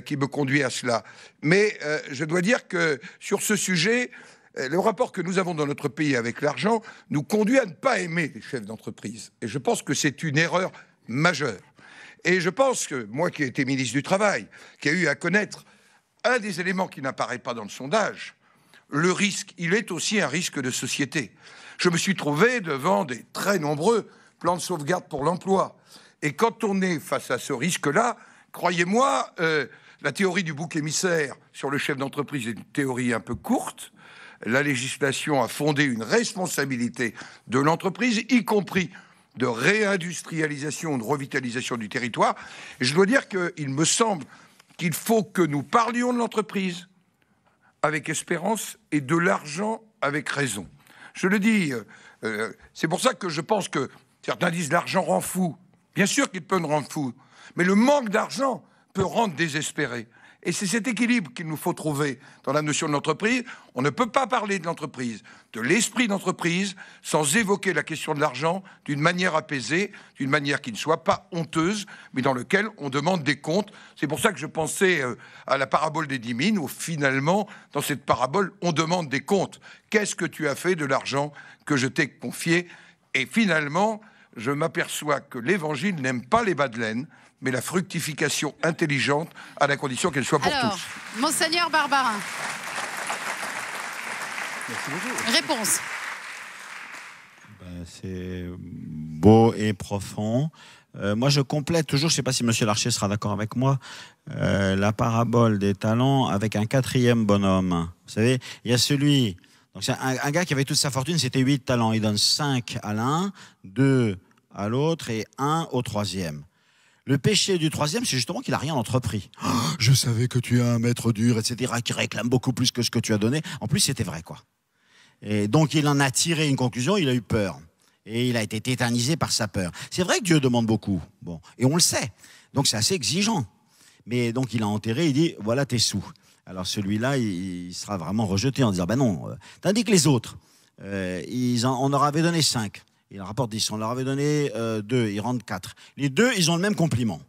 qui me conduit à cela. Mais je dois dire que sur ce sujet, le rapport que nous avons dans notre pays avec l'argent nous conduit à ne pas aimer les chefs d'entreprise. Et je pense que c'est une erreur majeure. Et je pense que moi qui ai été ministre du Travail, qui a eu à connaître un des éléments qui n'apparaît pas dans le sondage, le risque, il est aussi un risque de société. Je me suis trouvé devant des très nombreux plans de sauvegarde pour l'emploi. Et quand on est face à ce risque-là, croyez-moi, la théorie du bouc émissaire sur le chef d'entreprise est une théorie un peu courte. La législation a fondé une responsabilité de l'entreprise, y compris de réindustrialisation, de revitalisation du territoire. Et je dois dire qu'il me semble qu'il faut que nous parlions de l'entreprise avec espérance et de l'argent avec raison. Je le dis, c'est pour ça que je pense que certains disent l'argent rend fou. Bien sûr qu'il peut nous rendre fou, mais le manque d'argent peut rendre désespéré. Et c'est cet équilibre qu'il nous faut trouver dans la notion de l'entreprise. On ne peut pas parler de l'entreprise, de l'esprit d'entreprise, sans évoquer la question de l'argent d'une manière apaisée, d'une manière qui ne soit pas honteuse, mais dans laquelle on demande des comptes. C'est pour ça que je pensais à la parabole des 10 mines, où finalement, dans cette parabole, on demande des comptes. Qu'est-ce que tu as fait de l'argent que je t'ai confié? Et finalement, je m'aperçois que l'Évangile n'aime pas les bas de laine, mais la fructification intelligente, à la condition qu'elle soit pour tous. Monseigneur Barbarin. Réponse. C'est beau et profond. Moi, je complète toujours, je ne sais pas si M. Larcher sera d'accord avec moi, la parabole des talents avec un quatrième bonhomme. Vous savez, il y a celui... Donc c'est un gars qui avait toute sa fortune, c'était 8 talents. Il donne 5 à l'un, 2 à l'autre et 1 au troisième. Le péché du troisième, c'est justement qu'il n'a rien entrepris. Oh, je savais que tu es un maître dur, etc., qui réclame beaucoup plus que ce que tu as donné. En plus, c'était vrai, quoi. Et donc, il en a tiré une conclusion, il a eu peur. Et il a été tétanisé par sa peur. C'est vrai que Dieu demande beaucoup. Bon, et on le sait. Donc, c'est assez exigeant. Mais donc, il a enterré, il dit, voilà tes sous. Alors, celui-là, il sera vraiment rejeté en disant, ben non. Tandis que les autres, on leur avait donné 5. Il rapporte 10. On leur avait donné 2, ils rendent 4. Les 2, ils ont le même compliment.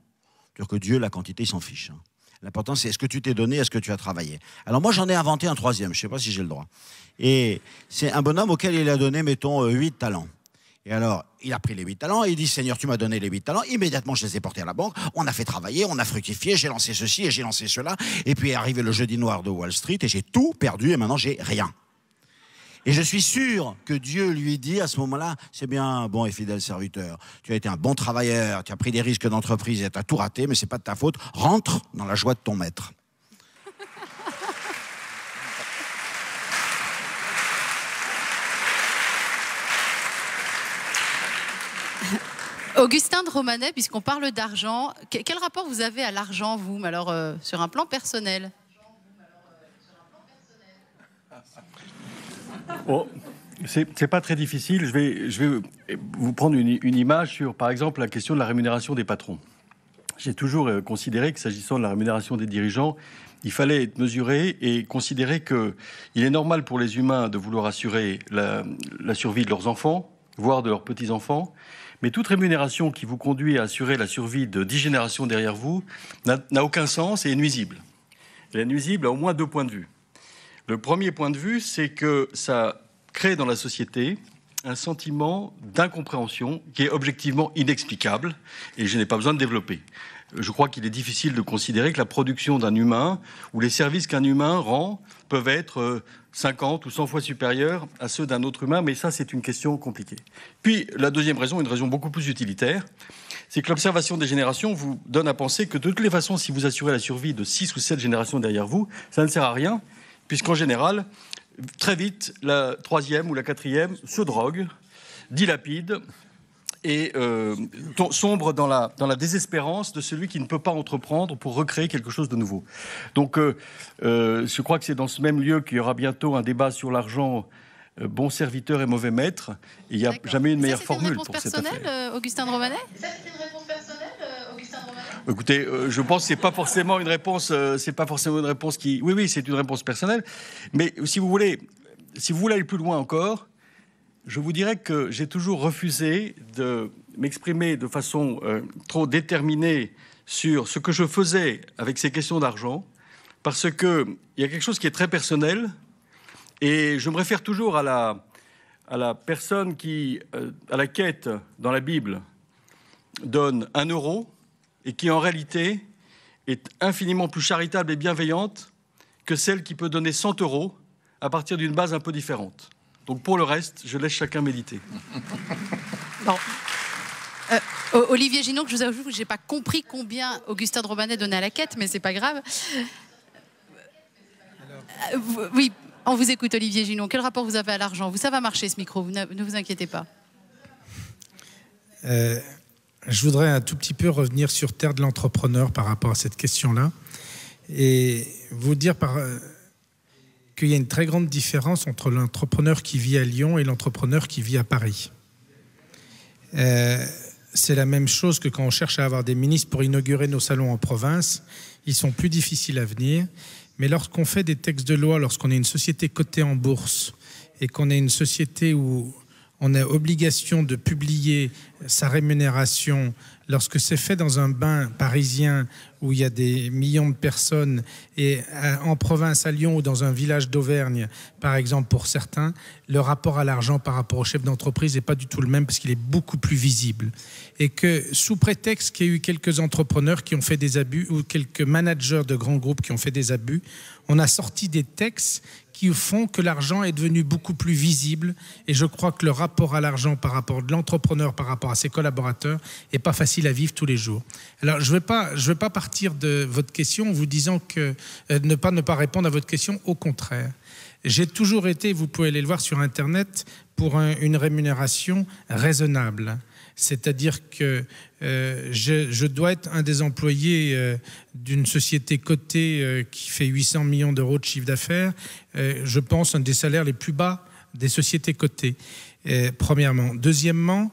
C'est-à-dire que Dieu, la quantité, il s'en fiche. Hein. L'important, c'est est-ce que tu t'es donné, est-ce que tu as travaillé. Alors moi, j'en ai inventé un troisième, je ne sais pas si j'ai le droit. Et c'est un bonhomme auquel il a donné, mettons, 8 talents. Et alors, il a pris les 8 talents et il dit, Seigneur, tu m'as donné les 8 talents. Immédiatement, je les ai portés à la banque. On a fait travailler, on a fructifié, j'ai lancé ceci et j'ai lancé cela. Et puis est arrivé le jeudi noir de Wall Street et j'ai tout perdu et maintenant, j'ai rien. Et je suis sûr que Dieu lui dit à ce moment-là, c'est bien, bon et fidèle serviteur, tu as été un bon travailleur, tu as pris des risques d'entreprise et tu as tout raté, mais c'est pas de ta faute, rentre dans la joie de ton maître. Augustin de Romanet, puisqu'on parle d'argent, quel rapport vous avez à l'argent, vous, alors sur un plan personnel? Oh, c'est pas très difficile. Je vais vous prendre une image sur, par exemple, la question de la rémunération des patrons. j'ai toujours considéré que s'agissant de la rémunération des dirigeants, il fallait être mesuré et considérer qu'il est normal pour les humains de vouloir assurer la survie de leurs enfants, voire de leurs petits-enfants. Mais toute rémunération qui vous conduit à assurer la survie de 10 générations derrière vous n'a aucun sens et est nuisible. Elle est nuisible à au moins 2 points de vue. Le premier point de vue, c'est que ça crée dans la société un sentiment d'incompréhension qui est objectivement inexplicable et je n'ai pas besoin de développer. Je crois qu'il est difficile de considérer que la production d'un humain ou les services qu'un humain rend peuvent être 50 ou 100 fois supérieurs à ceux d'un autre humain, mais ça, c'est une question compliquée. Puis, la deuxième raison, une raison beaucoup plus utilitaire, c'est que l'observation des générations vous donne à penser que de toutes les façons, si vous assurez la survie de 6 ou 7 générations derrière vous, ça ne sert à rien, puisqu'en général, très vite, la 3e ou la 4e se drogue, dilapide, et sombre dans la désespérance de celui qui ne peut pas entreprendre pour recréer quelque chose de nouveau. Donc, je crois que c'est dans ce même lieu qu'il y aura bientôt un débat sur l'argent, bon serviteur et mauvais maître. Il n'y a jamais une meilleure formule pour cette affaire. C'était une réponse personnelle, Augustin de Romanet ? Écoutez, je pense que c'est pas forcément une réponse. C'est pas forcément une réponse qui. Oui, c'est une réponse personnelle. Mais si vous voulez aller plus loin encore. Je vous dirais que j'ai toujours refusé de m'exprimer de façon trop déterminée sur ce que je faisais avec ces questions d'argent, parce qu'il y a quelque chose qui est très personnel, et je me réfère toujours à la personne qui, à la quête dans la Bible, donne 1 euro, et qui en réalité est infiniment plus charitable et bienveillante que celle qui peut donner 100 euros à partir d'une base un peu différente. Donc pour le reste, je laisse chacun méditer. Bon. Olivier Ginon, que je vous avoue que je n'ai pas compris combien Augustin de Romanet donnait à la quête, mais c'est pas grave. Oui, on vous écoute, Olivier Ginon. Quel rapport vous avez à l'argent? Ça va marcher ce micro, ne vous inquiétez pas. Je voudrais un tout petit peu revenir sur terre de l'entrepreneur par rapport à cette question-là et vous dire qu'il y a une très grande différence entre l'entrepreneur qui vit à Lyon et l'entrepreneur qui vit à Paris. C'est la même chose que quand on cherche à avoir des ministres pour inaugurer nos salons en province. Ils sont plus difficiles à venir. Mais lorsqu'on fait des textes de loi, lorsqu'on est une société cotée en bourse et qu'on est une société où on a obligation de publier sa rémunération, lorsque c'est fait dans un bain parisien où il y a des millions de personnes et en province à Lyon ou dans un village d'Auvergne, par exemple pour certains, le rapport à l'argent par rapport au chef d'entreprise n'est pas du tout le même parce qu'il est beaucoup plus visible. Et que sous prétexte qu'il y a eu quelques entrepreneurs qui ont fait des abus ou quelques managers de grands groupes qui ont fait des abus, on a sorti des textes qui font que l'argent est devenu beaucoup plus visible. Et je crois que le rapport à l'argent par rapport de l'entrepreneur, par rapport à ses collaborateurs, n'est pas facile à vivre tous les jours. Alors, je vais pas partir de votre question en vous disant que ne pas répondre à votre question, au contraire. J'ai toujours été, vous pouvez aller le voir sur Internet, pour une rémunération raisonnable. C'est-à-dire que je dois être un des employés d'une société cotée qui fait 800 millions d'euros de chiffre d'affaires. Je pense un des salaires les plus bas des sociétés cotées, premièrement. Deuxièmement,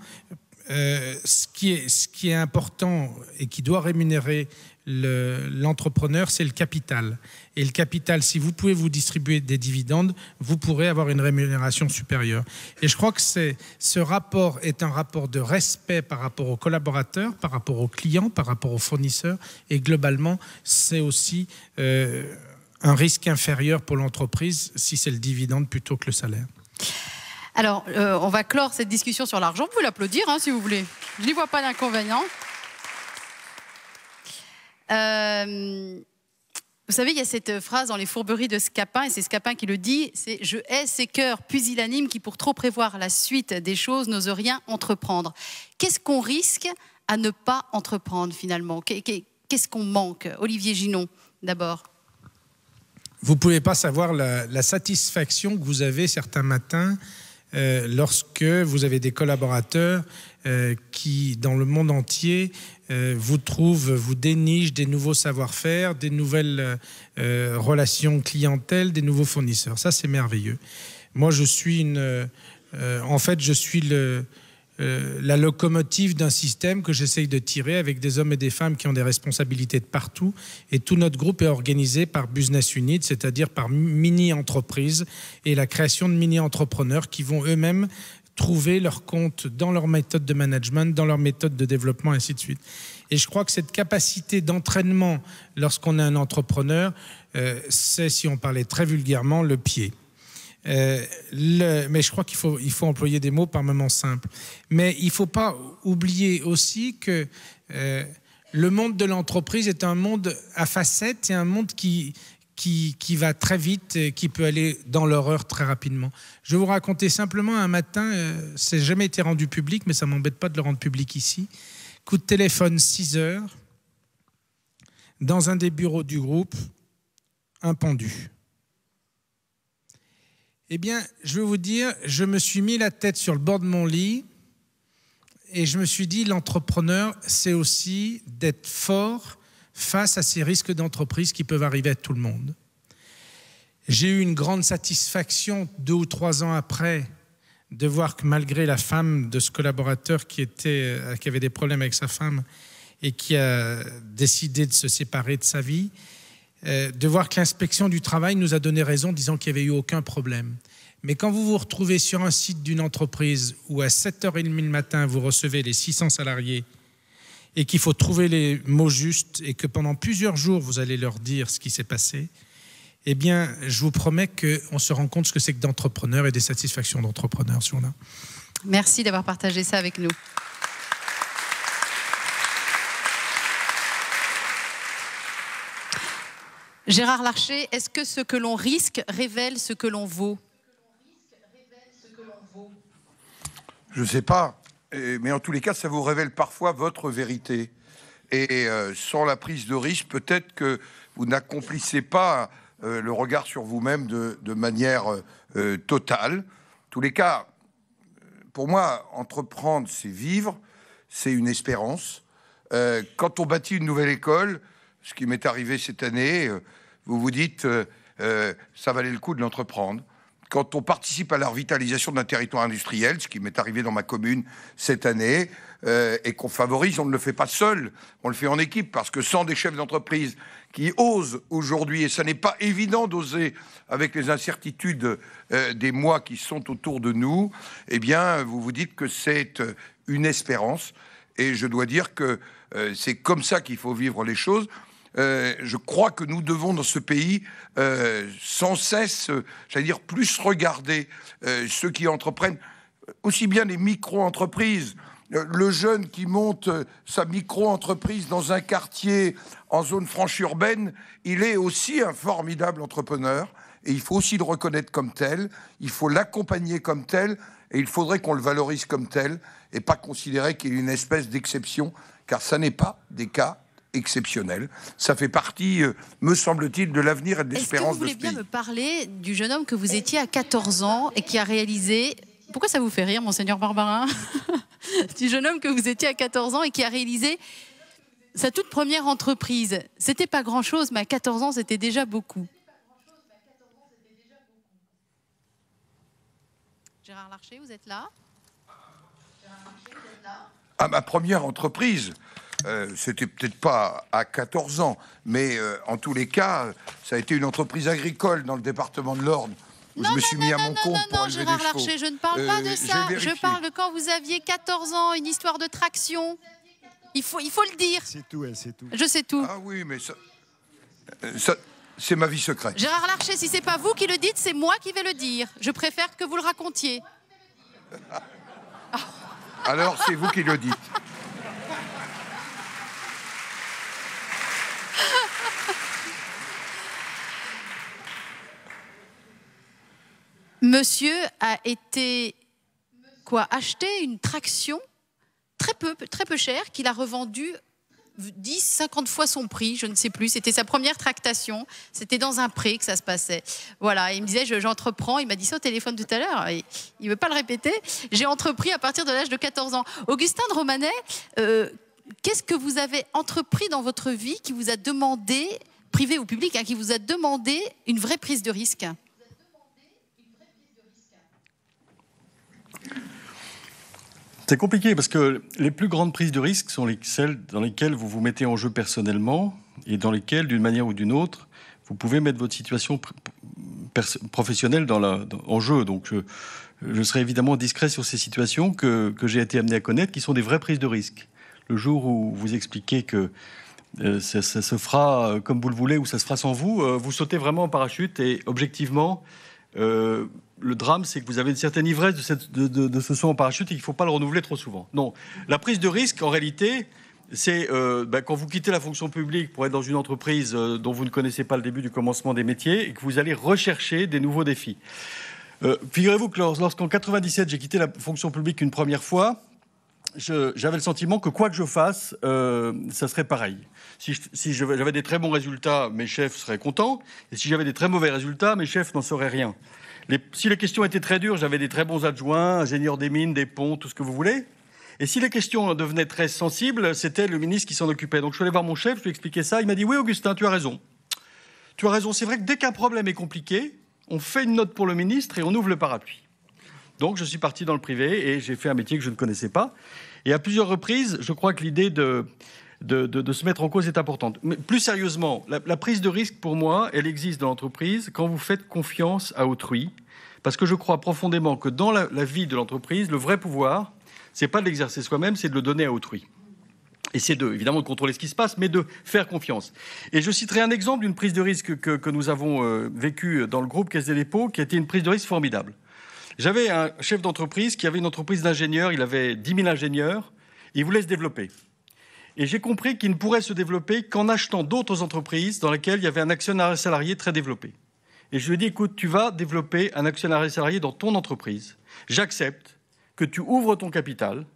ce qui est important et qui doit rémunérer l'entrepreneur, c'est le capital. Et le capital, si vous pouvez vous distribuer des dividendes, vous pourrez avoir une rémunération supérieure. Et je crois que ce rapport est un rapport de respect par rapport aux collaborateurs, par rapport aux clients, par rapport aux fournisseurs. Et globalement, c'est aussi un risque inférieur pour l'entreprise si c'est le dividende plutôt que le salaire. Alors, on va clore cette discussion sur l'argent. Vous pouvez l'applaudir si vous voulez. Je n'y vois pas d'inconvénient. Vous savez, il y a cette phrase dans les fourberies de Scapin, et c'est Scapin qui le dit, c'est « Je hais ces cœurs pusillanimes qui, pour trop prévoir la suite des choses, n'osent rien entreprendre ». Qu'est-ce qu'on risque à ne pas entreprendre, finalement? Qu'est-ce qu'on manque? Olivier Ginon, d'abord. Vous ne pouvez pas savoir la satisfaction que vous avez certains matins lorsque vous avez des collaborateurs qui, dans le monde entier, vous dénichent des nouveaux savoir-faire, des nouvelles relations clientèle, des nouveaux fournisseurs. Ça, c'est merveilleux. Moi, je suis la locomotive d'un système que j'essaye de tirer avec des hommes et des femmes qui ont des responsabilités de partout. Et tout notre groupe est organisé par Business Unit, c'est-à-dire par mini-entreprises et la création de mini-entrepreneurs qui vont eux-mêmes trouver leur compte dans leur méthode de management, dans leur méthode de développement, ainsi de suite. Et je crois que cette capacité d'entraînement lorsqu'on est un entrepreneur, c'est, si on parlait très vulgairement, le pied. Mais je crois qu'il faut employer des mots par moments simples. Mais il ne faut pas oublier aussi que le monde de l'entreprise est un monde à facettes, c'est un monde qui va très vite et qui peut aller dans l'horreur très rapidement. Je vais vous raconter simplement un matin, ça n'a jamais été rendu public, mais ça ne m'embête pas de le rendre public ici. Coup de téléphone, 6 heures, dans un des bureaux du groupe, un pendu. Eh bien, je vais vous dire, je me suis mis la tête sur le bord de mon lit et je me suis dit, l'entrepreneur, c'est aussi d'être fort face à ces risques d'entreprise qui peuvent arriver à tout le monde. J'ai eu une grande satisfaction 2 ou 3 ans après de voir que malgré la femme de ce collaborateur qui avait des problèmes avec sa femme et qui a décidé de se séparer de sa vie, de voir que l'inspection du travail nous a donné raison, disant qu'il n'y avait eu aucun problème. Mais quand vous vous retrouvez sur un site d'une entreprise où à 7h30 le matin, vous recevez les 600 salariés et qu'il faut trouver les mots justes et que pendant plusieurs jours, vous allez leur dire ce qui s'est passé, eh bien, je vous promets qu'on se rend compte ce que c'est que d'entrepreneur et des satisfactions d'entrepreneur sur là. Merci d'avoir partagé ça avec nous. Gérard Larcher, est-ce que ce que l'on risque révèle ce que l'on vaut? Je ne sais pas, mais en tous les cas, ça vous révèle parfois votre vérité. Et sans la prise de risque, peut-être que vous n'accomplissez pas le regard sur vous-même de manière totale. En tous les cas, pour moi, entreprendre, c'est vivre, c'est une espérance. Quand on bâtit une nouvelle école, ce qui m'est arrivé cette année, vous vous dites, ça valait le coup de l'entreprendre. Quand on participe à la revitalisation d'un territoire industriel, ce qui m'est arrivé dans ma commune cette année, et qu'on favorise, on ne le fait pas seul, on le fait en équipe, parce que sans des chefs d'entreprise qui osent aujourd'hui, et ça n'est pas évident d'oser avec les incertitudes des mois qui sont autour de nous, eh bien, vous vous dites que c'est une espérance, et je dois dire que c'est comme ça qu'il faut vivre les choses. Je crois que nous devons dans ce pays sans cesse, j'allais dire, plus regarder ceux qui entreprennent, aussi bien les micro-entreprises, le jeune qui monte sa micro-entreprise dans un quartier en zone franche urbaine, il est aussi un formidable entrepreneur et il faut aussi le reconnaître comme tel, il faut l'accompagner comme tel et il faudrait qu'on le valorise comme tel et pas considérer qu'il y a une espèce d'exception, car ça n'est pas des cas exceptionnel. Ça fait partie, me semble-t-il, de l'avenir et de l'espérance de ce pays. Est-ce que vous voulez bien me parler du jeune homme que vous étiez à 14 ans et qui a réalisé... Pourquoi ça vous fait rire, monseigneur Barbarin? Du jeune homme que vous étiez à 14 ans et qui a réalisé sa toute première entreprise. C'était pas grand-chose, mais à 14 ans, c'était déjà beaucoup. Gérard Larcher, vous êtes là? À ma première entreprise, c'était peut-être pas à 14 ans, mais en tous les cas, ça a été une entreprise agricole dans le département de l'Orne. Je me suis mis à mon compte pour élever des chevaux. Gérard Larcher, je ne parle pas de ça. Je parle de quand vous aviez 14 ans, une histoire de traction. Il faut le dire. C'est tout, elle sait tout. Je sais tout. Ah oui, mais ça c'est ma vie secrète. Gérard Larcher, si c'est pas vous qui le dites, c'est moi qui vais le dire. Je préfère que vous le racontiez. Alors, c'est vous qui le dites. Monsieur a été acheté une traction très peu chère qu'il a revendue 10, 50 fois son prix, je ne sais plus. C'était sa première tractation. C'était dans un pré que ça se passait. Voilà, il me disait, j'entreprends. Il m'a dit ça au téléphone tout à l'heure. Il ne veut pas le répéter. J'ai entrepris à partir de l'âge de 14 ans. Augustin de Romanet, qu'est-ce que vous avez entrepris dans votre vie qui vous a demandé, privé ou public, qui vous a demandé une vraie prise de risque ? C'est compliqué parce que les plus grandes prises de risque sont celles dans lesquelles vous vous mettez en jeu personnellement et dans lesquelles, d'une manière ou d'une autre, vous pouvez mettre votre situation professionnelle en jeu. Donc, je serai évidemment discret sur ces situations que j'ai été amené à connaître, qui sont des vraies prises de risque. Le jour où vous expliquez que ça se fera comme vous le voulez ou ça se fera sans vous, vous sautez vraiment en parachute et objectivement, le drame, c'est que vous avez une certaine ivresse de ce saut en parachute et qu'il ne faut pas le renouveler trop souvent. Non, la prise de risque, en réalité, c'est quand vous quittez la fonction publique pour être dans une entreprise dont vous ne connaissez pas le début du commencement des métiers et que vous allez rechercher des nouveaux défis. Figurez-vous que lorsqu'en 97, j'ai quitté la fonction publique une première fois, j'avais le sentiment que quoi que je fasse, ça serait pareil. Si j'avais des très bons résultats, mes chefs seraient contents. Et si j'avais des très mauvais résultats, mes chefs n'en sauraient rien. Si les questions étaient très dures, j'avais des très bons adjoints, ingénieurs des mines, des ponts, tout ce que vous voulez. Et si les questions devenaient très sensibles, c'était le ministre qui s'en occupait. Donc je suis allé voir mon chef, je lui ai expliqué ça. Il m'a dit « Oui, Augustin, tu as raison. Tu as raison, c'est vrai que dès qu'un problème est compliqué, on fait une note pour le ministre et on ouvre le parapluie. » Donc je suis parti dans le privé et j'ai fait un métier que je ne connaissais pas. Et à plusieurs reprises, je crois que l'idée de se mettre en cause est importante. Mais plus sérieusement, la prise de risque, pour moi, elle existe dans l'entreprise quand vous faites confiance à autrui. Parce que je crois profondément que dans la vie de l'entreprise, le vrai pouvoir, c'est pas de l'exercer soi-même, c'est de le donner à autrui. Et c'est évidemment de contrôler ce qui se passe, mais de faire confiance. Et je citerai un exemple d'une prise de risque que nous avons vécue dans le groupe Caisse des dépôts, qui a été une prise de risque formidable. J'avais un chef d'entreprise qui avait une entreprise d'ingénieurs, il avait 10 000 ingénieurs, il voulait se développer. Et j'ai compris qu'il ne pourrait se développer qu'en achetant d'autres entreprises dans lesquelles il y avait un actionnariat salarié très développé. Et je lui ai dit, écoute, tu vas développer un actionnariat salarié dans ton entreprise. J'accepte que tu ouvres ton capital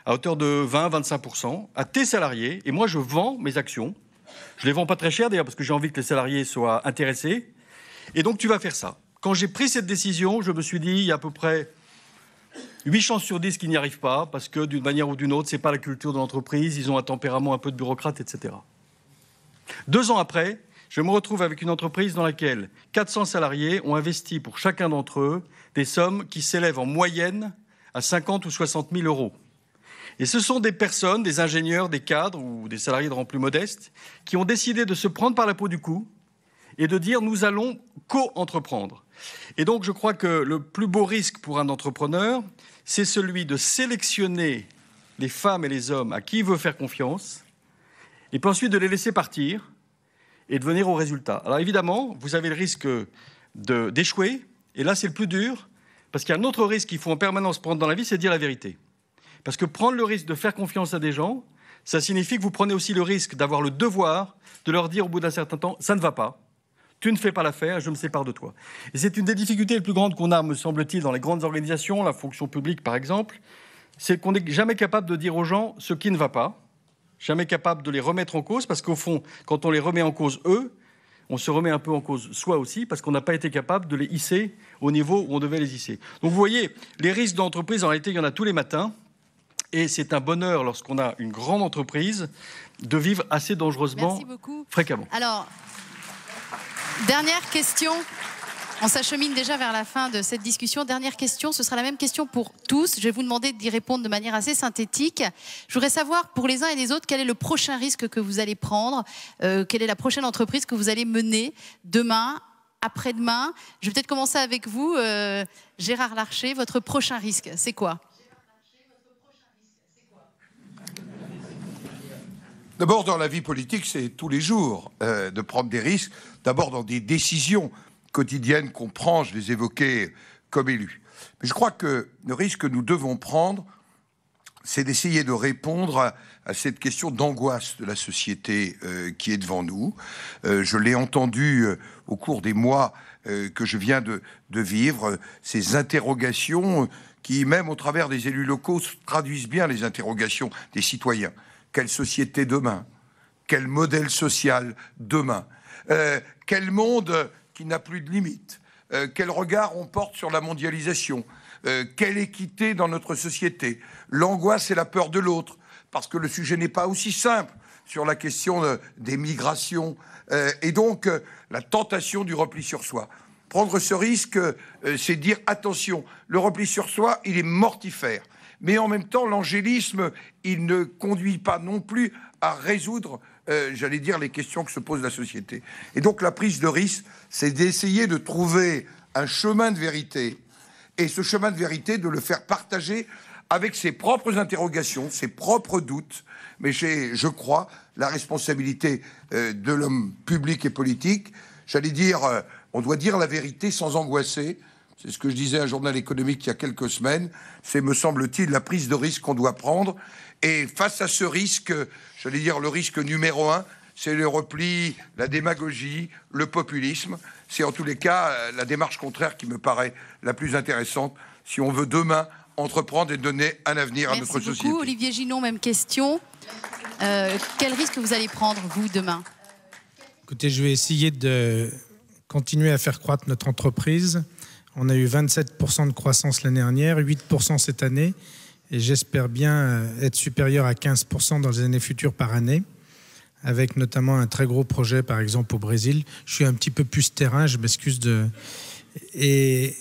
à hauteur de 20-25% à tes salariés. Et moi, je vends mes actions. Je ne les vends pas très cher, d'ailleurs, parce que j'ai envie que les salariés soient intéressés. Et donc, tu vas faire ça. Quand j'ai pris cette décision, je me suis dit, il y a à peu près 8 chances sur 10 qu'ils n'y arrivent pas, parce que d'une manière ou d'une autre, ce n'est pas la culture de l'entreprise, ils ont un tempérament un peu de bureaucrate, etc. 2 ans après, je me retrouve avec une entreprise dans laquelle 400 salariés ont investi pour chacun d'entre eux des sommes qui s'élèvent en moyenne à 50 ou 60 000 euros. Et ce sont des personnes, des ingénieurs, des cadres ou des salariés de rang plus modeste, qui ont décidé de se prendre par la peau du cou et de dire « nous allons co-entreprendre ». Et donc je crois que le plus beau risque pour un entrepreneur, c'est celui de sélectionner les femmes et les hommes à qui il veut faire confiance, et puis ensuite de les laisser partir et de venir au résultat. Alors évidemment, vous avez le risque d'échouer, et là c'est le plus dur, parce qu'il y a un autre risque qu'il faut en permanence prendre dans la vie, c'est de dire la vérité. Parce que prendre le risque de faire confiance à des gens, ça signifie que vous prenez aussi le risque d'avoir le devoir de leur dire au bout d'un certain temps, ça ne va pas, tu ne fais pas l'affaire, je me sépare de toi. Et c'est une des difficultés les plus grandes qu'on a, me semble-t-il, dans les grandes organisations, la fonction publique par exemple, c'est qu'on n'est jamais capable de dire aux gens ce qui ne va pas, jamais capable de les remettre en cause, parce qu'au fond, quand on les remet en cause eux, on se remet un peu en cause soi aussi, parce qu'on n'a pas été capable de les hisser au niveau où on devait les hisser. Donc vous voyez, les risques d'entreprise, en réalité, il y en a tous les matins, et c'est un bonheur, lorsqu'on a une grande entreprise, de vivre assez dangereusement, fréquemment. Alors, dernière question. On s'achemine déjà vers la fin de cette discussion. Dernière question, ce sera la même question pour tous. Je vais vous demander d'y répondre de manière assez synthétique. Je voudrais savoir, pour les uns et les autres, quel est le prochain risque que vous allez prendre, quelle est la prochaine entreprise que vous allez mener demain, après-demain. Je vais peut-être commencer avec vous, Gérard Larcher. Votre prochain risque, c'est quoi ? D'abord, dans la vie politique, c'est tous les jours de prendre des risques. D'abord, dans des décisions quotidiennes qu'on prend, je les évoquais comme élu. Mais je crois que le risque que nous devons prendre, c'est d'essayer de répondre à cette question d'angoisse de la société qui est devant nous. Je l'ai entendu au cours des mois que je viens de vivre, ces interrogations qui, même au travers des élus locaux, traduisent bien les interrogations des citoyens. Quelle société demain? Quel modèle social demain? Quel monde qui n'a plus de limites? Quel regard on porte sur la mondialisation? Quelle équité dans notre société? L'angoisse et la peur de l'autre, parce que le sujet n'est pas aussi simple sur la question des migrations, et donc la tentation du repli sur soi. Prendre ce risque, c'est dire attention, le repli sur soi, il est mortifère. mais en même temps, l'angélisme, il ne conduit pas non plus à résoudre, j'allais dire, les questions que se pose la société. Et donc la prise de risque, c'est d'essayer de trouver un chemin de vérité, et ce chemin de vérité, de le faire partager avec ses propres interrogations, ses propres doutes, mais j'ai, je crois, la responsabilité de l'homme public et politique. J'allais dire, on doit dire la vérité sans angoisser. C'est ce que je disais à un journal économique il y a quelques semaines. C'est, me semble-t-il, la prise de risque qu'on doit prendre. Et face à ce risque, j'allais dire le risque numéro 1, c'est le repli, la démagogie, le populisme. C'est en tous les cas la démarche contraire qui me paraît la plus intéressante si on veut demain entreprendre et donner un avenir à notre société. Merci beaucoup. Olivier Ginon, même question. Quel risque vous allez prendre, vous, demain? Écoutez, je vais essayer de continuer à faire croître notre entreprise. On a eu 27% de croissance l'année dernière, 8% cette année, et j'espère bien être supérieur à 15% dans les années futures par année, avec notamment un très gros projet, par exemple, au Brésil. Je suis un petit peu plus terrain, je m'excuse de... Et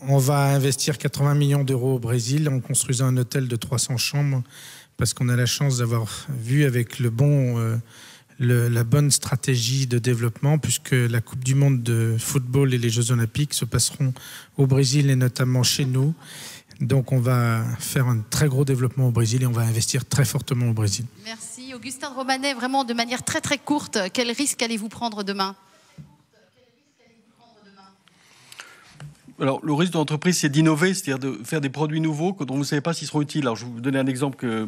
on va investir 80 millions d'euros au Brésil en construisant un hôtel de 300 chambres, parce qu'on a la chance d'avoir vu avec la bonne stratégie de développement, puisque la Coupe du Monde de football et les Jeux Olympiques se passeront au Brésil et notamment chez nous. Donc on va faire un très gros développement au Brésil et on va investir très fortement au Brésil. Merci. Augustin de Romanet, vraiment de manière très très courte, quel risque allez-vous prendre demain? Alors, le risque de l'entreprise, c'est d'innover, c'est-à-dire de faire des produits nouveaux dont vous ne savez pas s'ils seront utiles. Alors, je vais vous donner un exemple que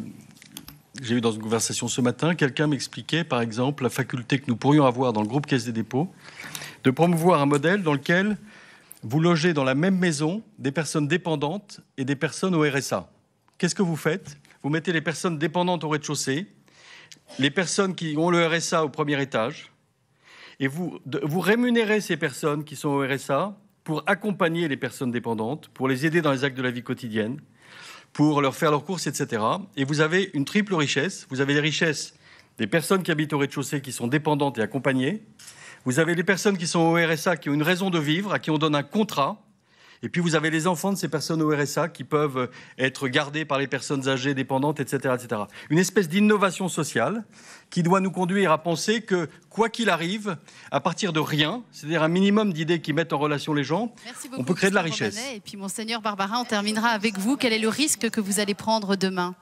j'ai eu dans une conversation ce matin. Quelqu'un m'expliquait, par exemple, la faculté que nous pourrions avoir dans le groupe Caisse des dépôts de promouvoir un modèle dans lequel vous logez dans la même maison des personnes dépendantes et des personnes au RSA. Qu'est-ce que vous faites? Vous mettez les personnes dépendantes au rez-de-chaussée, les personnes qui ont le RSA au premier étage, et vous rémunérez ces personnes qui sont au RSA pour accompagner les personnes dépendantes, pour les aider dans les actes de la vie quotidienne, pour leur faire leurs courses, etc. Et vous avez une triple richesse. Vous avez les richesses des personnes qui habitent au rez-de-chaussée, qui sont dépendantes et accompagnées. Vous avez les personnes qui sont au RSA, qui ont une raison de vivre, à qui on donne un contrat. Et puis vous avez les enfants de ces personnes au RSA qui peuvent être gardés par les personnes âgées, dépendantes, etc., etc. Une espèce d'innovation sociale qui doit nous conduire à penser que, quoi qu'il arrive, à partir de rien, c'est-à-dire un minimum d'idées qui mettent en relation les gens, on peut créer de la richesse. Et puis, Monseigneur Barbarin, on terminera avec vous. Quel est le risque que vous allez prendre demain?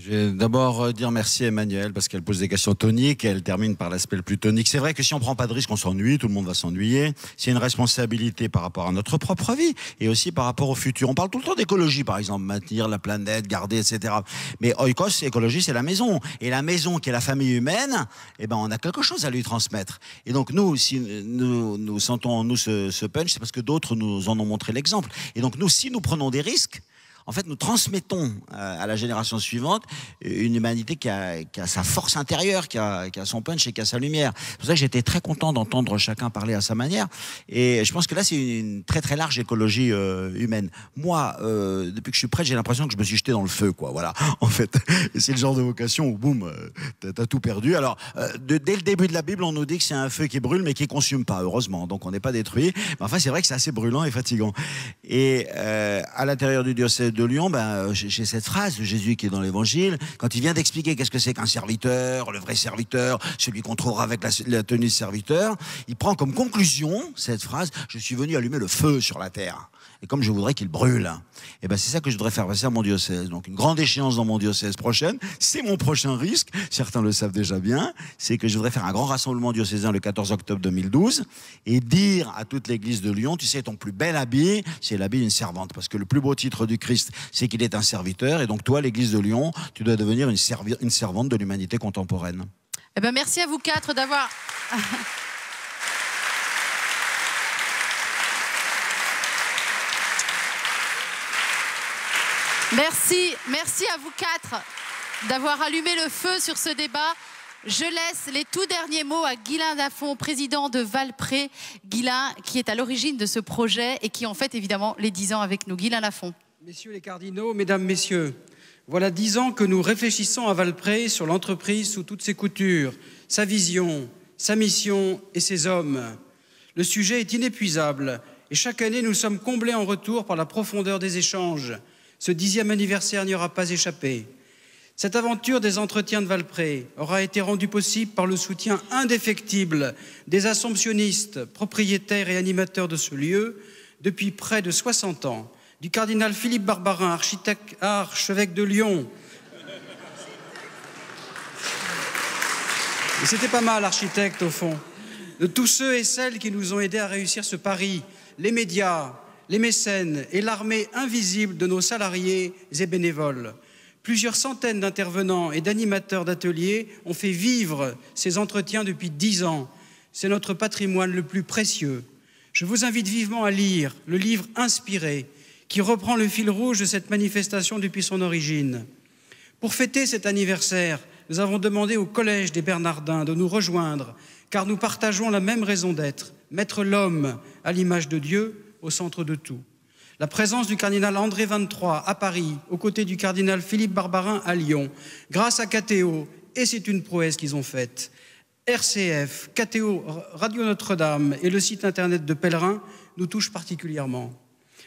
Je vais d'abord dire merci à Emmanuelle parce qu'elle pose des questions toniques et elle termine par l'aspect le plus tonique. C'est vrai que si on prend pas de risque, on s'ennuie, tout le monde va s'ennuyer. C'est une responsabilité par rapport à notre propre vie et aussi par rapport au futur. On parle tout le temps d'écologie, par exemple, maintenir la planète, garder, etc. Mais oikos, écologie, c'est la maison. Et la maison qui est la famille humaine, eh ben, on a quelque chose à lui transmettre. Et donc nous, si nous sentons en nous ce punch, c'est parce que d'autres nous en ont montré l'exemple. Et donc nous, si nous prenons des risques, en fait, nous transmettons à la génération suivante une humanité qui a sa force intérieure, qui a son punch et qui a sa lumière. C'est pour ça que j'étais très content d'entendre chacun parler à sa manière. Et je pense que là, c'est une très très large écologie humaine. Moi, depuis que je suis prêtre, j'ai l'impression que je me suis jeté dans le feu, quoi. Voilà. En fait, c'est le genre de vocation où, boum, t'as tout perdu. Alors, dès le début de la Bible, on nous dit que c'est un feu qui brûle, mais qui ne consume pas, heureusement. Donc, on n'est pas détruit. Mais enfin, c'est vrai que c'est assez brûlant et fatigant. Et à l'intérieur du diocèse de Lyon, j'ai cette phrase de Jésus qui est dans l'Évangile, quand il vient d'expliquer qu'est-ce que c'est qu'un serviteur, le vrai serviteur, celui qu'on trouvera avec la tenue de serviteur, il prend comme conclusion cette phrase, je suis venu allumer le feu sur la terre. Et comme je voudrais qu'il brûle, et ben c'est ça que je voudrais faire passer à mon diocèse. Donc une grande échéance dans mon diocèse prochaine, c'est mon prochain risque, certains le savent déjà bien, c'est que je voudrais faire un grand rassemblement diocésain le 14 octobre 2012 et dire à toute l'église de Lyon, tu sais, ton plus bel habit, c'est l'habit d'une servante, parce que le plus beau titre du Christ, c'est qu'il est un serviteur, et donc toi, l'église de Lyon, tu dois devenir une servante de l'humanité contemporaine. Eh ben merci à vous quatre d'avoir... Merci à vous quatre d'avoir allumé le feu sur ce débat. Je laisse les tout derniers mots à Guylain Lafont, président de Valpré. Guylain, qui est à l'origine de ce projet et qui en fait évidemment les 10 ans avec nous. Guylain Lafont. Messieurs les cardinaux, mesdames, messieurs, voilà 10 ans que nous réfléchissons à Valpré sur l'entreprise sous toutes ses coutures, sa vision, sa mission et ses hommes. Le sujet est inépuisable et chaque année nous sommes comblés en retour par la profondeur des échanges. Ce 10e anniversaire n'y aura pas échappé. Cette aventure des entretiens de Valpré aura été rendue possible par le soutien indéfectible des assomptionnistes, propriétaires et animateurs de ce lieu depuis près de 60 ans, du cardinal Philippe Barbarin, archevêque de Lyon. Et c'était pas mal, architecte, au fond. De tous ceux et celles qui nous ont aidés à réussir ce pari, les médias, les mécènes et l'armée invisible de nos salariés et bénévoles. Plusieurs centaines d'intervenants et d'animateurs d'ateliers ont fait vivre ces entretiens depuis 10 ans. C'est notre patrimoine le plus précieux. Je vous invite vivement à lire le livre Inspiré, qui reprend le fil rouge de cette manifestation depuis son origine. Pour fêter cet anniversaire, nous avons demandé au Collège des Bernardins de nous rejoindre, car nous partageons la même raison d'être, mettre l'homme à l'image de Dieu au centre de tout. La présence du cardinal André XXIII à Paris, aux côtés du cardinal Philippe Barbarin à Lyon, grâce à KTO, et c'est une prouesse qu'ils ont faite, RCF, KTO, Radio Notre-Dame et le site internet de Pèlerin nous touchent particulièrement.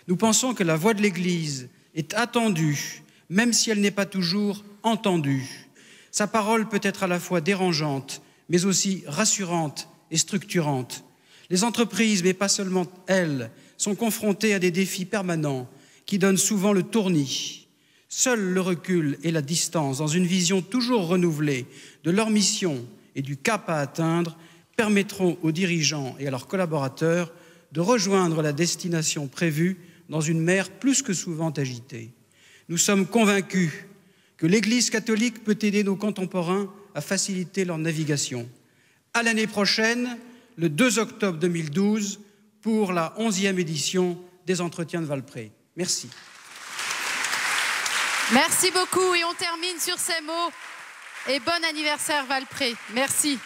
Nous pensons que la voix de l'Église est attendue, même si elle n'est pas toujours entendue. Sa parole peut être à la fois dérangeante, mais aussi rassurante et structurante. Les entreprises, mais pas seulement elles, sont confrontées à des défis permanents qui donnent souvent le tournis. Seul le recul et la distance, dans une vision toujours renouvelée de leur mission et du cap à atteindre, permettront aux dirigeants et à leurs collaborateurs de rejoindre la destination prévue dans une mer plus que souvent agitée. Nous sommes convaincus que l'Église catholique peut aider nos contemporains à faciliter leur navigation. À l'année prochaine, le 2 octobre 2012, pour la 11e édition des Entretiens de Valpré. Merci. Merci beaucoup et on termine sur ces mots. Et bon anniversaire Valpré. Merci.